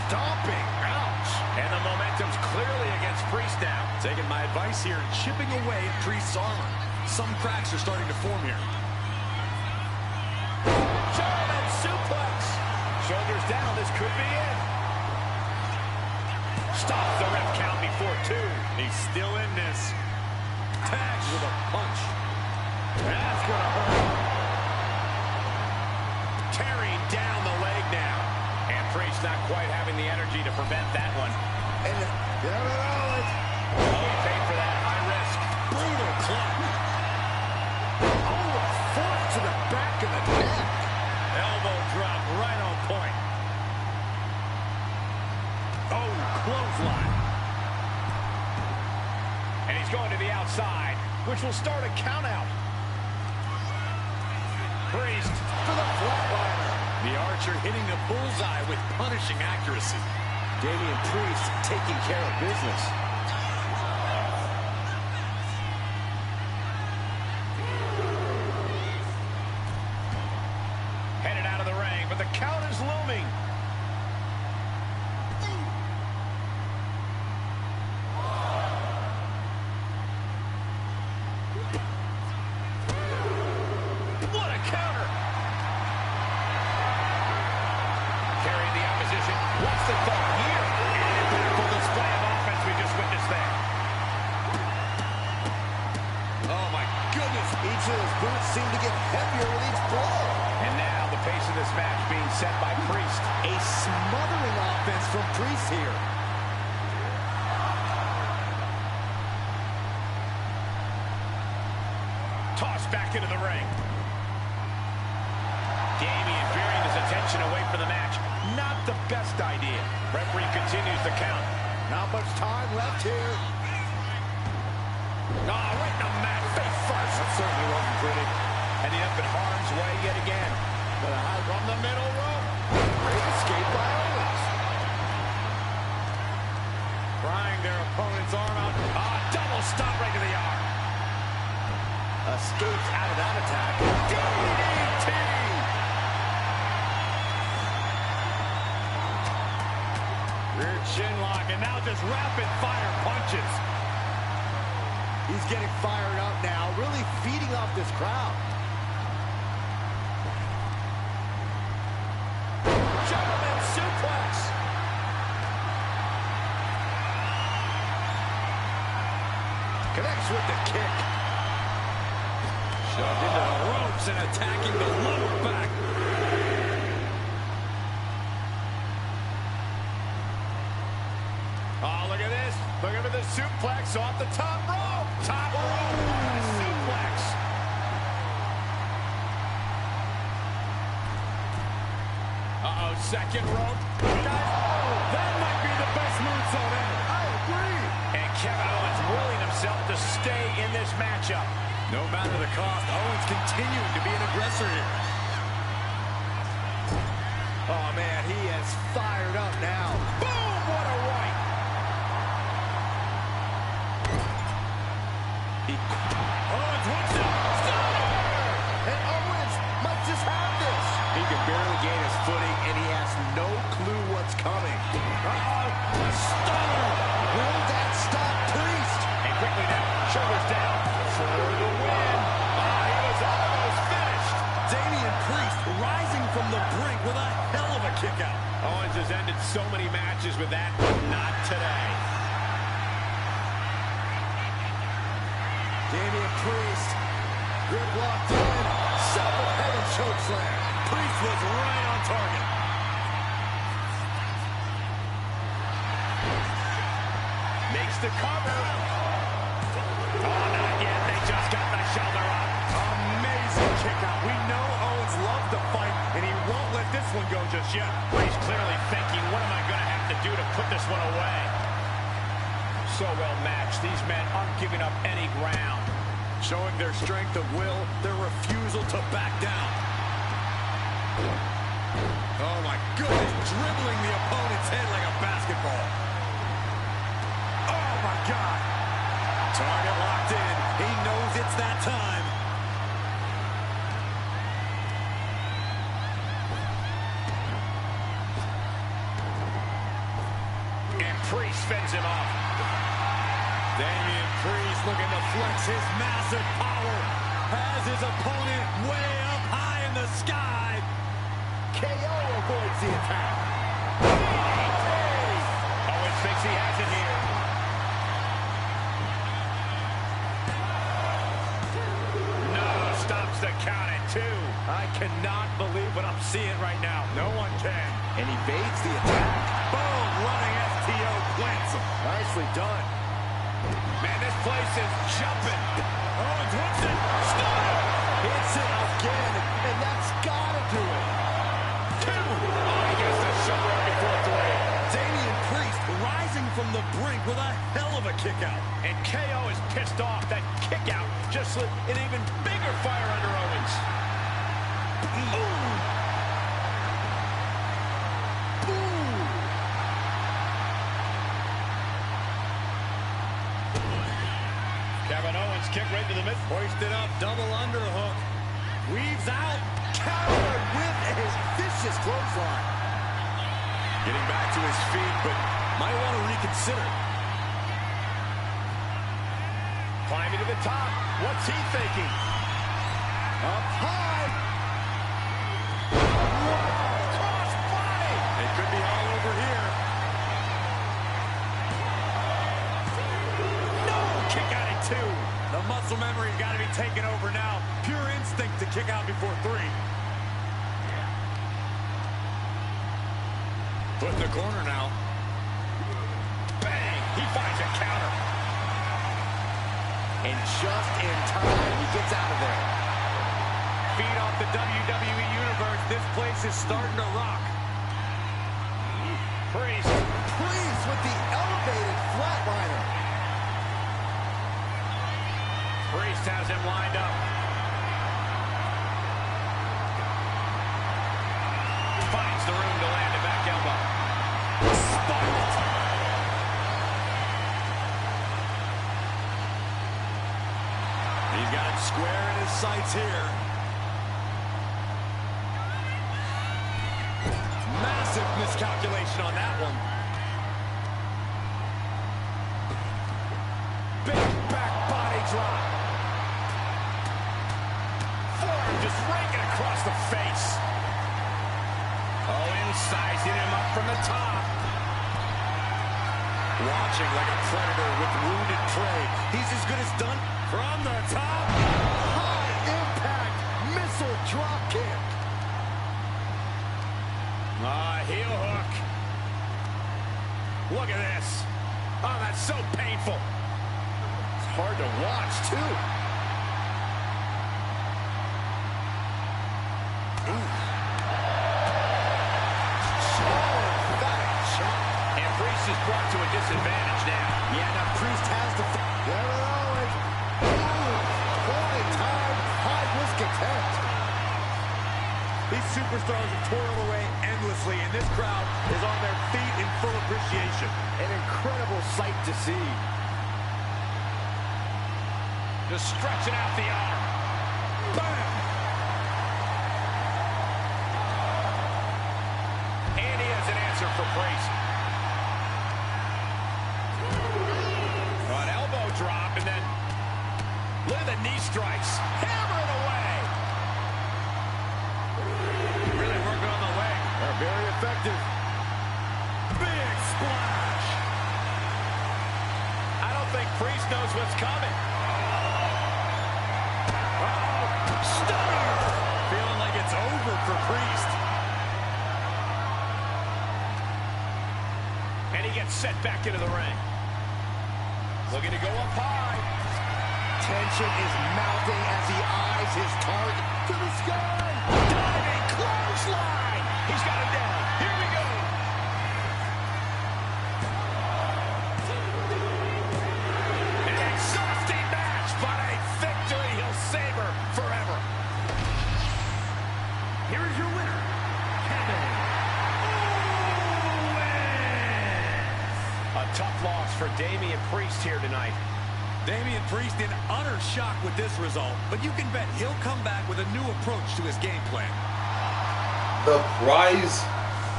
Stomping. Ouch. And the momentum's clearly against Priest now. Taking my advice here, chipping away at Priest's armor. Some cracks are starting to form here. German suplex. Shoulders down. This could be it. Stops the ref count before 2. He's still in this. Tags with a punch. That's going to hurt. Tearing down the leg now. And Priest not quite having the energy to prevent that one. And you never know it. He paid for that high risk. Brutal club. Oh, a foot to the back of the neck. Elbow drop right on point. Oh, clothesline. And he's going to the outside, which will start a count out. Priest for the flatliner. The Archer hitting the bullseye with punishing accuracy. Damian Priest taking care of business. Headed out of the ring, but the count is looming. What a counter! Carrying the opposition. What's the thought here? An impactful display of offense we just witnessed there. Oh, my goodness. Each of his boots seem to get heavier with each blow. And now the pace of this match being set by Priest. A smothering offense from Priest here. Tossed back into the ring. Damian veering his attention away from the match. Not the best idea. Referee continues the count. Not much time left here. Right in the mat, face first. That certainly wasn't pretty. Ending up in harm's way yet again. From the middle rope. Great escape by Owens. Prying their opponent's arm out. Double stop right to the arm. Escapes out of that attack. DDT! Rear chin lock, and now just rapid fire punches. He's getting fired up now, really feeding off this crowd. German suplex. Connects with the kick. Shoved into the ropes and attacking the lower back. Oh, look at this. Look at the suplex off the top rope. Top rope. Suplex. Uh-oh, second rope. Guys, that might be the best moonsault ever. I agree. And Kevin Owens willing himself to stay in this matchup. No matter the cost, Owens continuing to be an aggressor here. Oh, man, he is fired up now. Boom, what a right. Owens wants it. And Owens might just have this. He can barely gain his footing, and he has no clue what's coming. A stunner. Will that stop Priest? And quickly now, shoulders down for the win. He was almost finished. Damian Priest rising from the brink with a hell of a kick out. Owens has ended so many matches with that, but not today. Damian Priest. Grip locked in. Self-head and chokeslam. Priest was right on target. Makes the cover. Oh, not yet. They just got the shoulder up. Amazing kick out. We know Owens loves to fight, and he won't let this one go just yet. But he's clearly thinking, what am I going to have to do to put this one away? So well matched. These men aren't giving up any ground. Showing their strength of will, their refusal to back down. Oh my goodness, dribbling the opponent's head like a basketball. Oh my God. Target locked in. He knows it's that time. And Priest fends him off. Damian Priest looking to flex his massive power. Has his opponent way up high in the sky. KO avoids the attack. Owens thinks he has it here. No, stops the count at 2. I cannot believe what I'm seeing right now. No one can. And evades the attack. Boom, running STO plants him. Nicely done. Man, this place is jumping. Owens hits it. Stop! Hits it again, and that's gotta do it. 2. Oh, he gets the shoulder before 3. Damian Priest rising from the brink with a hell of a kick out. And KO is pissed off. That kick out just lit an even bigger fire under Owens. Ooh. Kevin Owens kick right to the mid. Hoisted up, double underhook. Weaves out. Countered with his vicious clothesline. Getting back to his feet, but might want to reconsider. Climbing to the top. What's he thinking? Up high. Cross body. It could be all over here. No, kick out at 2. The muscle memory's got to be taken over now. Pure instinct to kick out before 3. Put in the corner now. Bang! He finds a counter. And just in time, he gets out of there. Feed off the WWE Universe. This place is starting to rock. Priest. Priest with the elevated flatliner. Priest has him lined up. Finds the room to land a back elbow. Spiked. He's got it square in his sights here. Massive miscalculation on that one. Big back body drop. Forearm just raking across the face. Owens sizing him up from the top. Watching like a predator with wounded prey. He's as good as done from the top. High impact missile drop kick. Heel hook. Look at this. Oh, that's so painful. It's hard to watch, too. And Priest is brought to a disadvantage now. Yeah, now Priest has the... Kevin Owens. Point time. High risk attempt. These superstars have toiled away endlessly, and this crowd is on their feet in full appreciation. An incredible sight to see. Just stretching out the arm. Bam! And he has an answer for Priest. An elbow drop, and then look at the knee strikes. Hammer it away. Really working on the leg. They're very effective. Big splash. I don't think Priest knows what's coming. Stunner! Feeling like it's over for Priest. And he gets set back into the ring. Looking to go up high. Tension is mounting as he eyes his target to the sky. Diving clothesline. He's got him down. Here we go. An exhausting match, but a victory he'll savor forever. Here is your winner, Kevin A tough loss for Damian Priest here tonight. Damian Priest in utter shock with this result, but you can bet he'll come back with a new approach to his game plan. The prize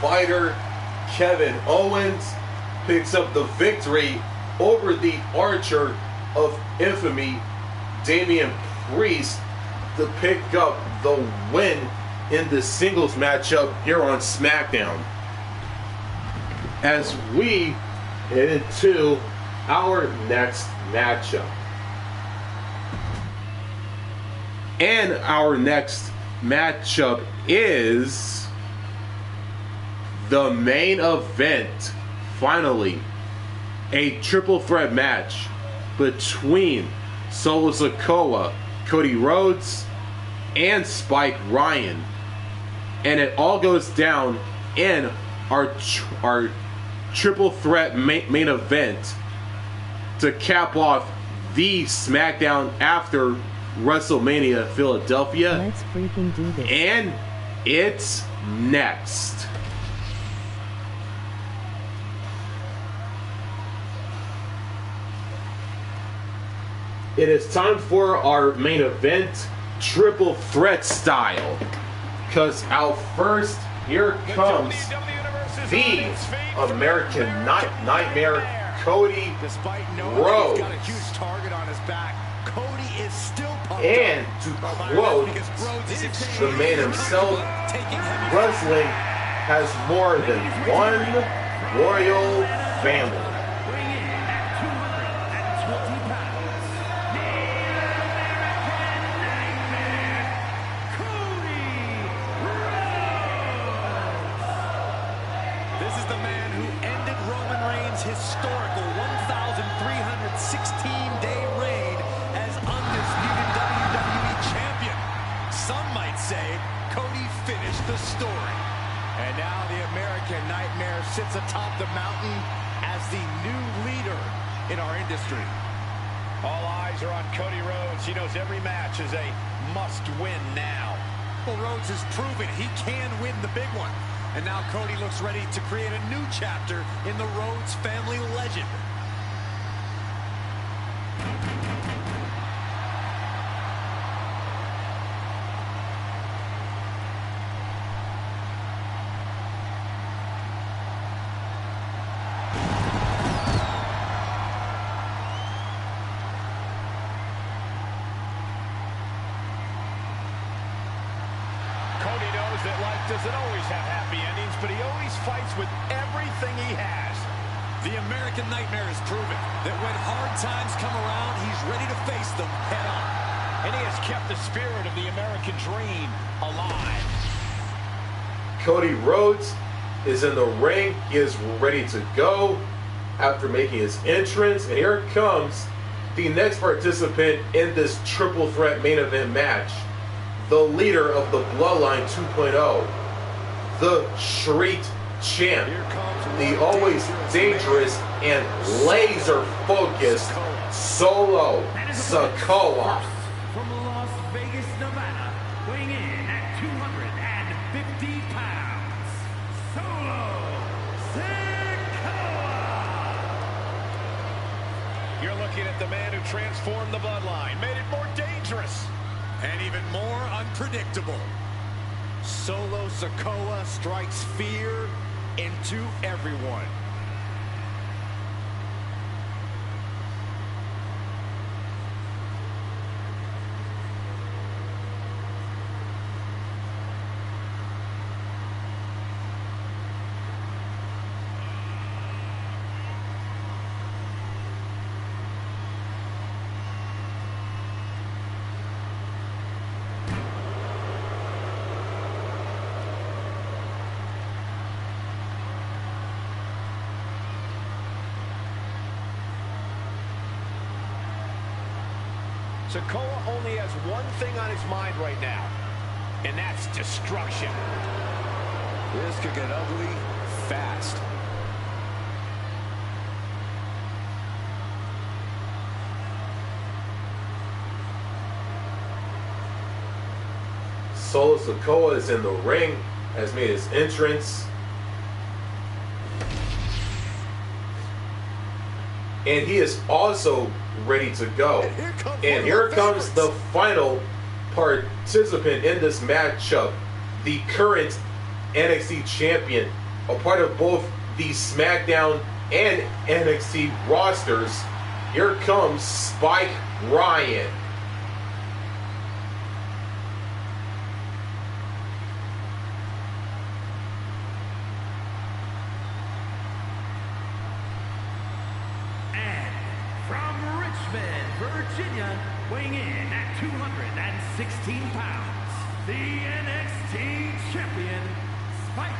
fighter Kevin Owens picks up the victory over the Archer of Infamy, Damian Priest, to pick up the win in the singles matchup here on SmackDown. As we head into our next matchup. And our next matchup is the main event. Finally, a triple threat match between Solo Sikoa, Cody Rhodes, and Spike Ryan. And it all goes down in our triple threat main event to cap off the SmackDown after WrestleMania Philadelphia. Let's freaking do this. And it's next. It is time for our main event, triple threat style. Because out first, here comes the American Nightmare, Cody Rhodes. Got a huge target on his back. Cody is still pumped And up. to quote the man himself, wrestling has more than one royal family. Weighing in at 220 pounds, the American Nightmare, Cody Rhodes. This is the man who ended Roman Reigns' historical 1,316-day reign as undisputed WWE champion. Some might say Cody finished the story. And now the American Nightmare sits atop the mountain as the new leader in our industry. All eyes are on Cody Rhodes. He knows every match is a must-win now. Well, Rhodes has proven he can win the big one. And now Cody looks ready to create a new chapter in the Rhodes family legend. Cody knows that life doesn't always have happy endings, but he always fights with everything he has. The American Nightmare has proven that when hard times come around, he's ready to face them head on. And he has kept the spirit of the American dream alive. Cody Rhodes is in the ring. He is ready to go after making his entrance. And here comes the next participant in this triple threat main event match. The leader of the Bloodline 2.0. The Street Champ. The always dangerous and laser-focused Solo Sikoa. From Las Vegas, Nevada, weighing in at 250 pounds, Solo Sikoa. You're looking at the man who transformed the Bloodline, made it more dangerous. And even more unpredictable. Solo Sikoa strikes fear into everyone. Sikoa only has one thing on his mind right now, and that's destruction. This could get ugly fast. Solo Sikoa is in the ring, has made his entrance. and he is also ready to go. And here comes the final participant in this matchup, the current NXT champion, a part of both the SmackDown and NXT rosters. Here comes Spike Ryan. Virginia, weighing in at 216 pounds, the NXT champion, Spike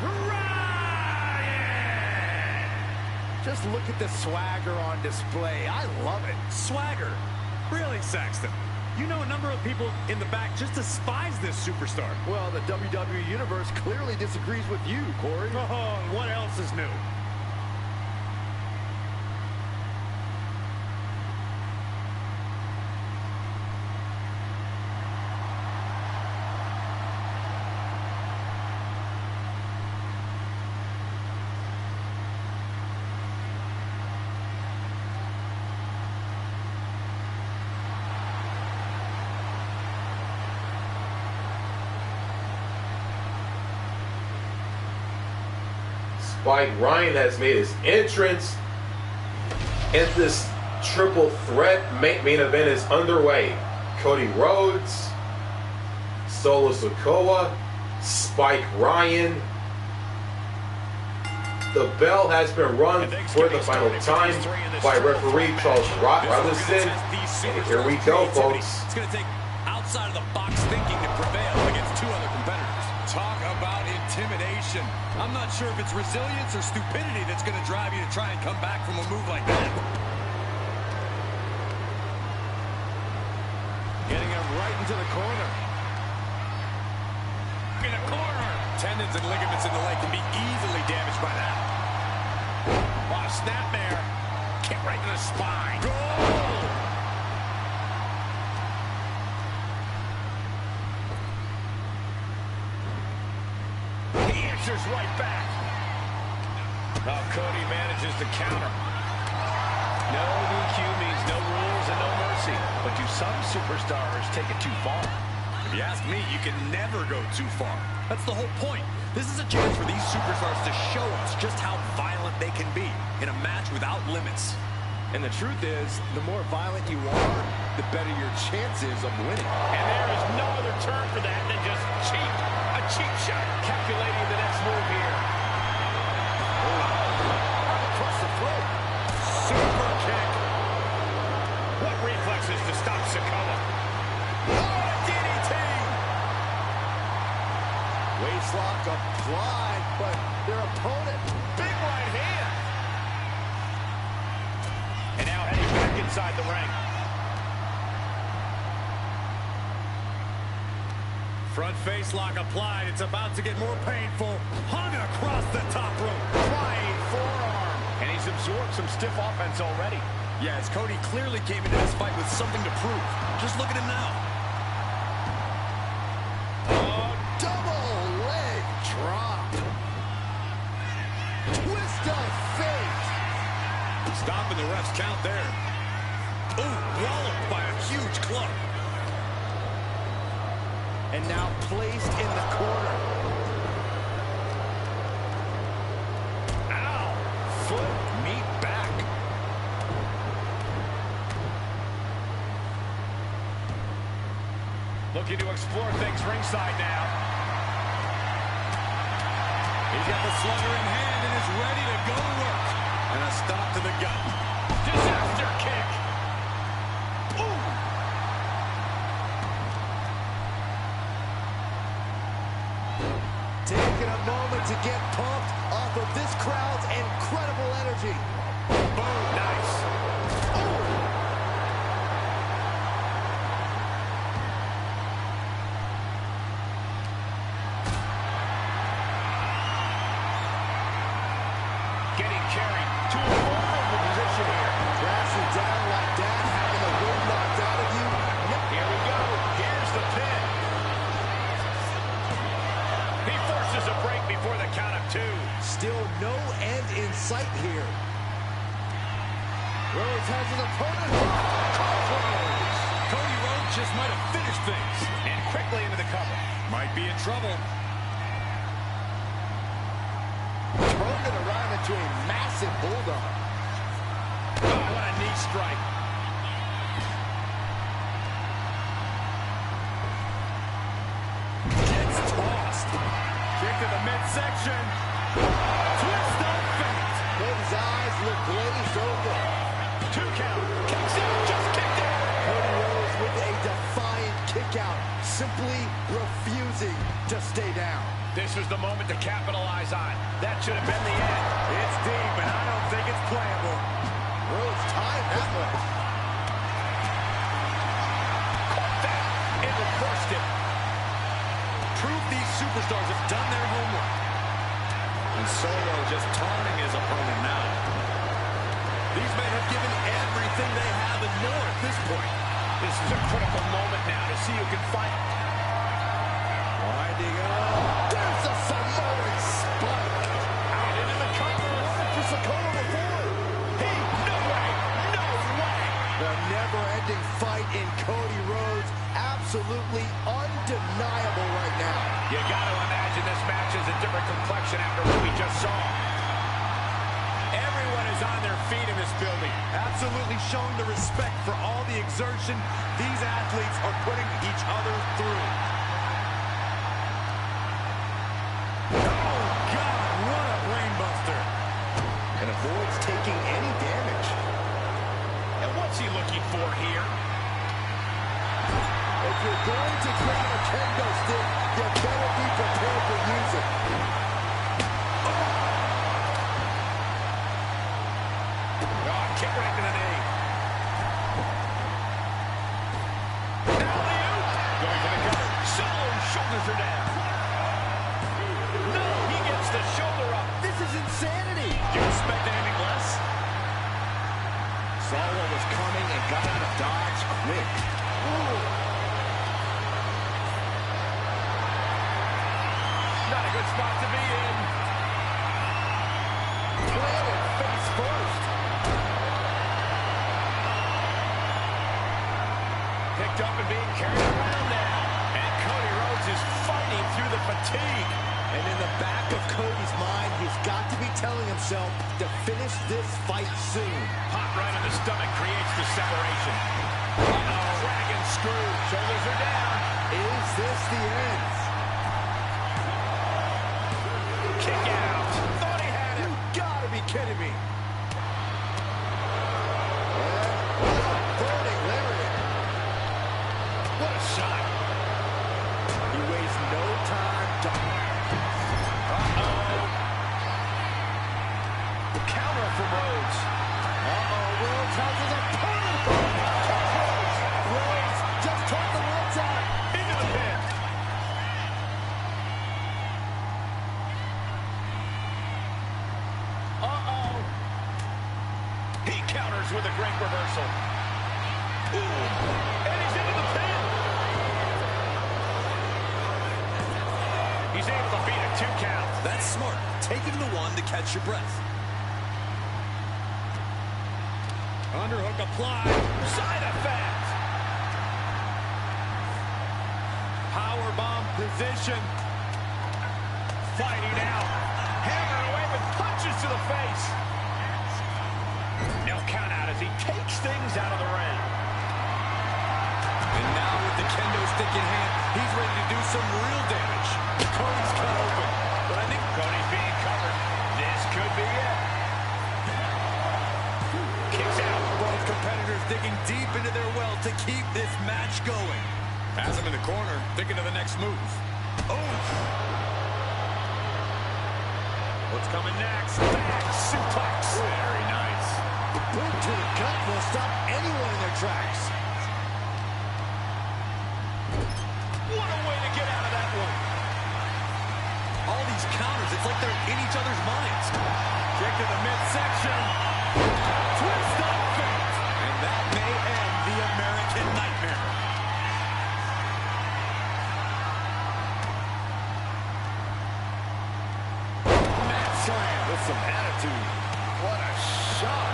Ryan! Just look at the swagger on display. I love it. Swagger? Really, Saxton? You know a number of people in the back just despise this superstar. Well, the WWE Universe clearly disagrees with you, Corey. Oh, what else is new? Spike Ryan has made his entrance, and this triple threat main event is underway. Cody Rhodes, Solo Sikoa, Spike Ryan. The bell has been rung for the final time by referee Charles Robinson. And here we go, folks. It's going to take outside-of-the-box thinking to prevail against two other competitors. Talk about intimidation. I'm not sure if it's resilience or stupidity that's going to drive you to try and come back from a move like that. Getting him right into the corner. In the corner. Tendons and ligaments in the leg can be easily damaged by that. Oh, snapmare. Kick right to the spine. Goal! He answers right back. Oh, Cody manages to counter. No DQ means no rules and no mercy. But do some superstars take it too far? If you ask me, you can never go too far. That's the whole point. This is a chance for these superstars to show us just how violent they can be in a match without limits. And the truth is, the more violent you are, the better your chances of winning. And there is no other term for that than just cheap. A cheap shot. Calculating the next move here. Across the throat. Super kick. What reflexes to stop Sikoa? Oh, DDT! Waistlock applied, but their opponent. Big right hand. And now heading back inside the ring. Front face lock applied. It's about to get more painful. Hung across the top rope. Flying forearm. And he's absorbed some stiff offense already. Yeah, as Cody clearly came into this fight with something to prove. Just look at him now. Oh, double leg drop. Twist of fate. Stopping the ref's count there. Ooh, walloped by a huge club. And now placed in the corner. Ow! Foot meet back. Looking to explore things ringside now. He's got the slugger in hand and is ready to go to work. And a stop to the gut. Disaster kick. Ooh! Taking a moment to get pumped off of this crowd's incredible energy. Boom, nice. Getting carried to a vulnerable position here. Crashing down like that, having the wind knocked out of you. Here we go. Here's the pin. He forces a break before the count of two. Still no end in sight here. Rhodes has his opponent. Cody Rhodes just might have finished things. And quickly into the cover. Might be in trouble. Turned it around into a massive bulldog. Oh, what a knee strike. Gets tossed. Kick to the midsection. Twist up fate. Cody's eyes look glazed over. 2 count. Kicks out. Just kicked out. Cody Rhodes with a defiant kick out, simply refusing to stay down. This was the moment to capitalize on. That should have been the end. It's deep, and I don't think it's playable. Rhodes timed that one. Caught that and reversed it. Proof these superstars have done their homework. And Solo just taunting his opponent now. These men have given everything they have and more at this point. This is a critical moment now to see who can fight. Winding up. There's a Samoan spike. Out into the cover. For Sikoa before. No way. No way. The never-ending fight in Cody Rhodes. Absolutely undeniable right now. You got to imagine this match is a different complexion after what we just saw. Everyone is on their feet in this building. Absolutely showing the respect for all the exertion these athletes are putting each other through. Oh, God, what a brainbuster. And avoids taking any damage. And what's he looking for here? If you're going to grab a kendo stick, you better be prepared to use it. Oh, kick right to the knee. Alley-oop. Going for the cover. Solo's shoulders are down. No, he gets the shoulder up. This is insanity. Do you expect anything less? Solo was coming and got out of dodge quick. Not a good spot to be in. Planted face first. Picked up and being carried around now. And Cody Rhodes is fighting through the fatigue. And in the back of Cody's mind, he's got to be telling himself to finish this fight soon. Pop right in the stomach creates the separation. Dragon screw. Shoulders are down. Is this the end? Kick out. Thought he had him. You gotta be kidding me. Burning lariat. What a shot. He wastes no time to... The counter from Rhodes. Rhodes has his opponent. Rhodes just took the lights out. Into the pin. He counters with a great reversal. And he's into the pin. He's able to beat a 2 count. That's smart. Taking the one to catch your breath. Underhook applied. Side effect. Powerbomb position. Fighting out. Hammering away with punches to the face. No count out as he takes things out of the ring. And now with the kendo stick in hand, he's ready to do some real damage. Cody's cut open. But I think Cody's being covered. This could be it. Kicks out. Both competitors digging deep into their well to keep this match going. Has him in the corner, thinking of the next move. Oh! What's coming next? Back suplex. Very nice. The boot to the gut will stop anyone in their tracks. What a way to get out of that one. All these counters, it's like they're in each other's minds. Kick to the midsection. Twist up fate. And that may end the American Nightmare. Mat slam with some attitude. What a shot.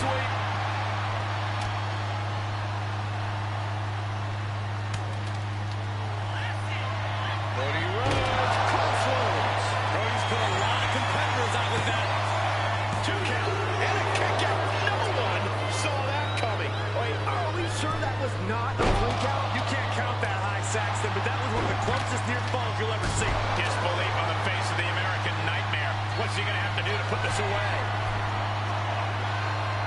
sweep. Cody Rhodes, crossroads. Cody's put a lot of competitors out with that. 2 count and a kick out. No one saw that coming. Wait, are we sure that was not a 3 count? You can't count that high, Saxton, but that was one of the closest near falls you'll ever see. Disbelief on the face of the American Nightmare. What's he going to have to do to put this away?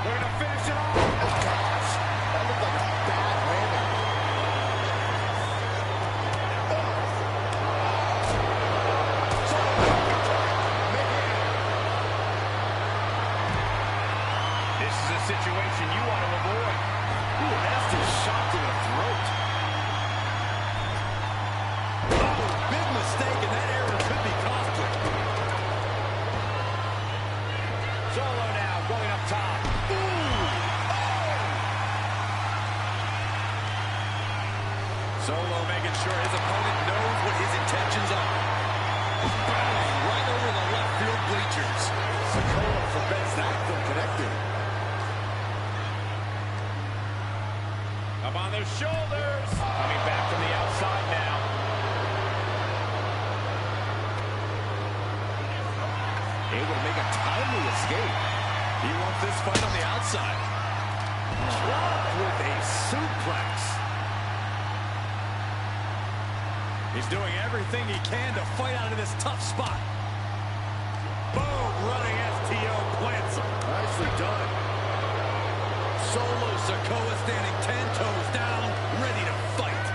They're going to finish it off. Oh, gosh. That looked like a bad landing. This is a situation you want to avoid. Ooh, nasty shot to the throat. Oh, big mistake, and that error could be costly. Solo now, going up top. Ooh! Oh! Solo making sure his opponent knows what his intentions are. Bang, right over the left field bleachers. Sikoa prevents that from connecting. Up on their shoulders. Coming back from the outside now. Able to make a timely escape. He wants this fight on the outside. Dropped with a suplex. He's doing everything he can to fight out of this tough spot. Boom, running STO plants him. Nicely done. Solo Sikoa standing 10 toes down, ready to fight.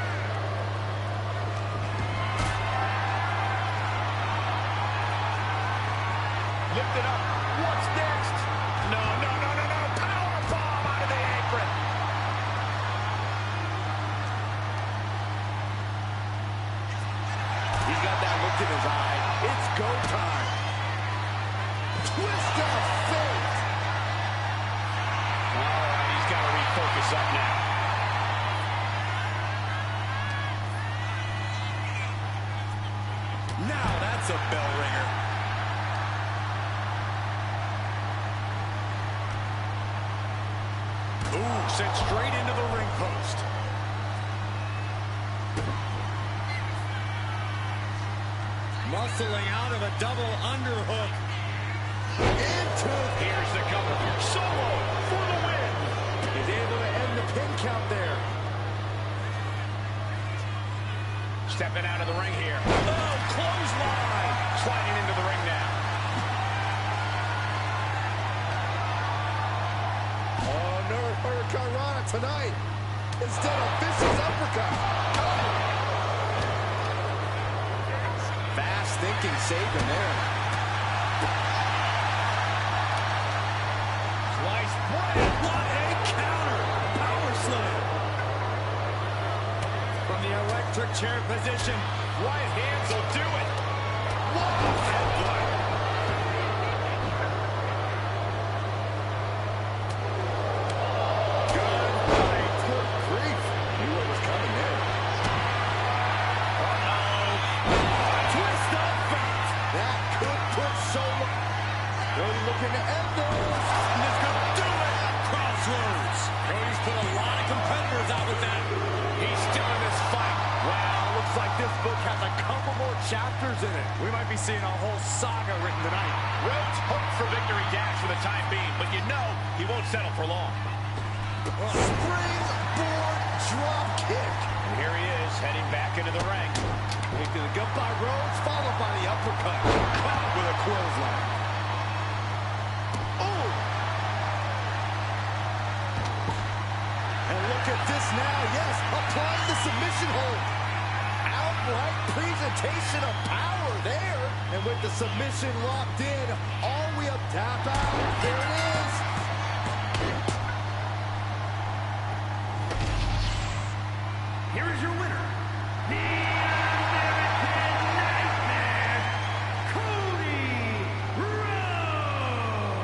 Lift it up. What's next? No. Power bomb out of the apron. He's got that look in his eye. It's go time. Twist of fate. All right, he's got to refocus up now. Now that's a bell ringer. Ooh, sent straight into the ring post. Muscling out of a double underhook. Here's the cover. Solo for the win. He's able to end the pin count there. Stepping out of the ring here. Oh, clothesline. Sliding into the ring now. Oh, no hurricanrana tonight. Instead of vicious uppercut. Fast thinking saved him there. Slice bread. What a counter! Power slam! From the electric chair position. Right hands will do it. What a headbutt. Good night. Good grief. Knew what was coming there. Twist of fate. That could put Solo. Cody looking to end this. And this could do it! Crossroads! Cody's put a lot of competitors out with that. He's still in this fight. Wow, looks like this book has a couple more chapters in it. We might be seeing a whole saga written tonight. Rhodes hopes for victory dash for the time being, but you know he won't settle for long. Springboard drop kick. And here he is, heading back into the ring. Kick to the gut by Rhodes, followed by the uppercut. Caught with a clothesline. Oh! And look at this now, yes, applying the submission hold. Outright presentation of power there. And with the submission locked in, all we have tap out. There it is. Here is your winner, the American Nightmare, Cody Rhodes.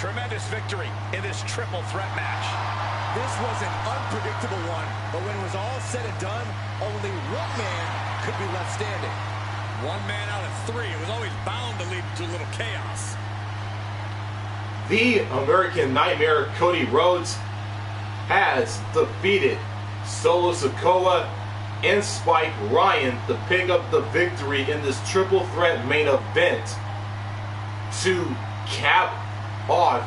Tremendous victory in this triple threat match. This was an unpredictable one, but when it was all said and done, only one man could be left standing. One man out of three. It was always bound to lead to a little chaos. the American Nightmare Cody Rhodes has defeated Solo Sikoa and Spike Ryan to pick up the victory in this triple threat main event to cap off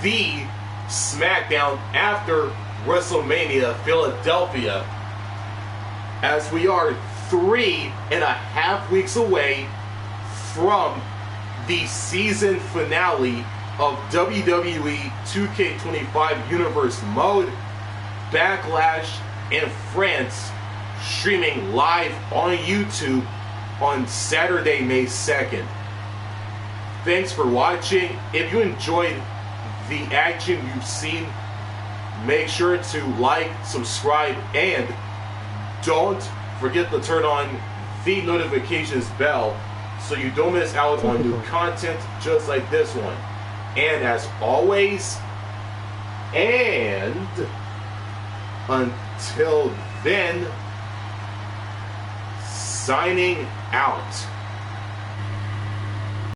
the SmackDown after WrestleMania Philadelphia, as we are 3.5 weeks away from the season finale of WWE 2K25 Universe Mode, Backlash in France, streaming live on YouTube on Saturday, May 2nd. Thanks for watching. If you enjoyed the action you've seen, make sure to like, subscribe, and don't forget to turn on the notifications bell so you don't miss out on new content just like this one. And as always, and until then, signing out.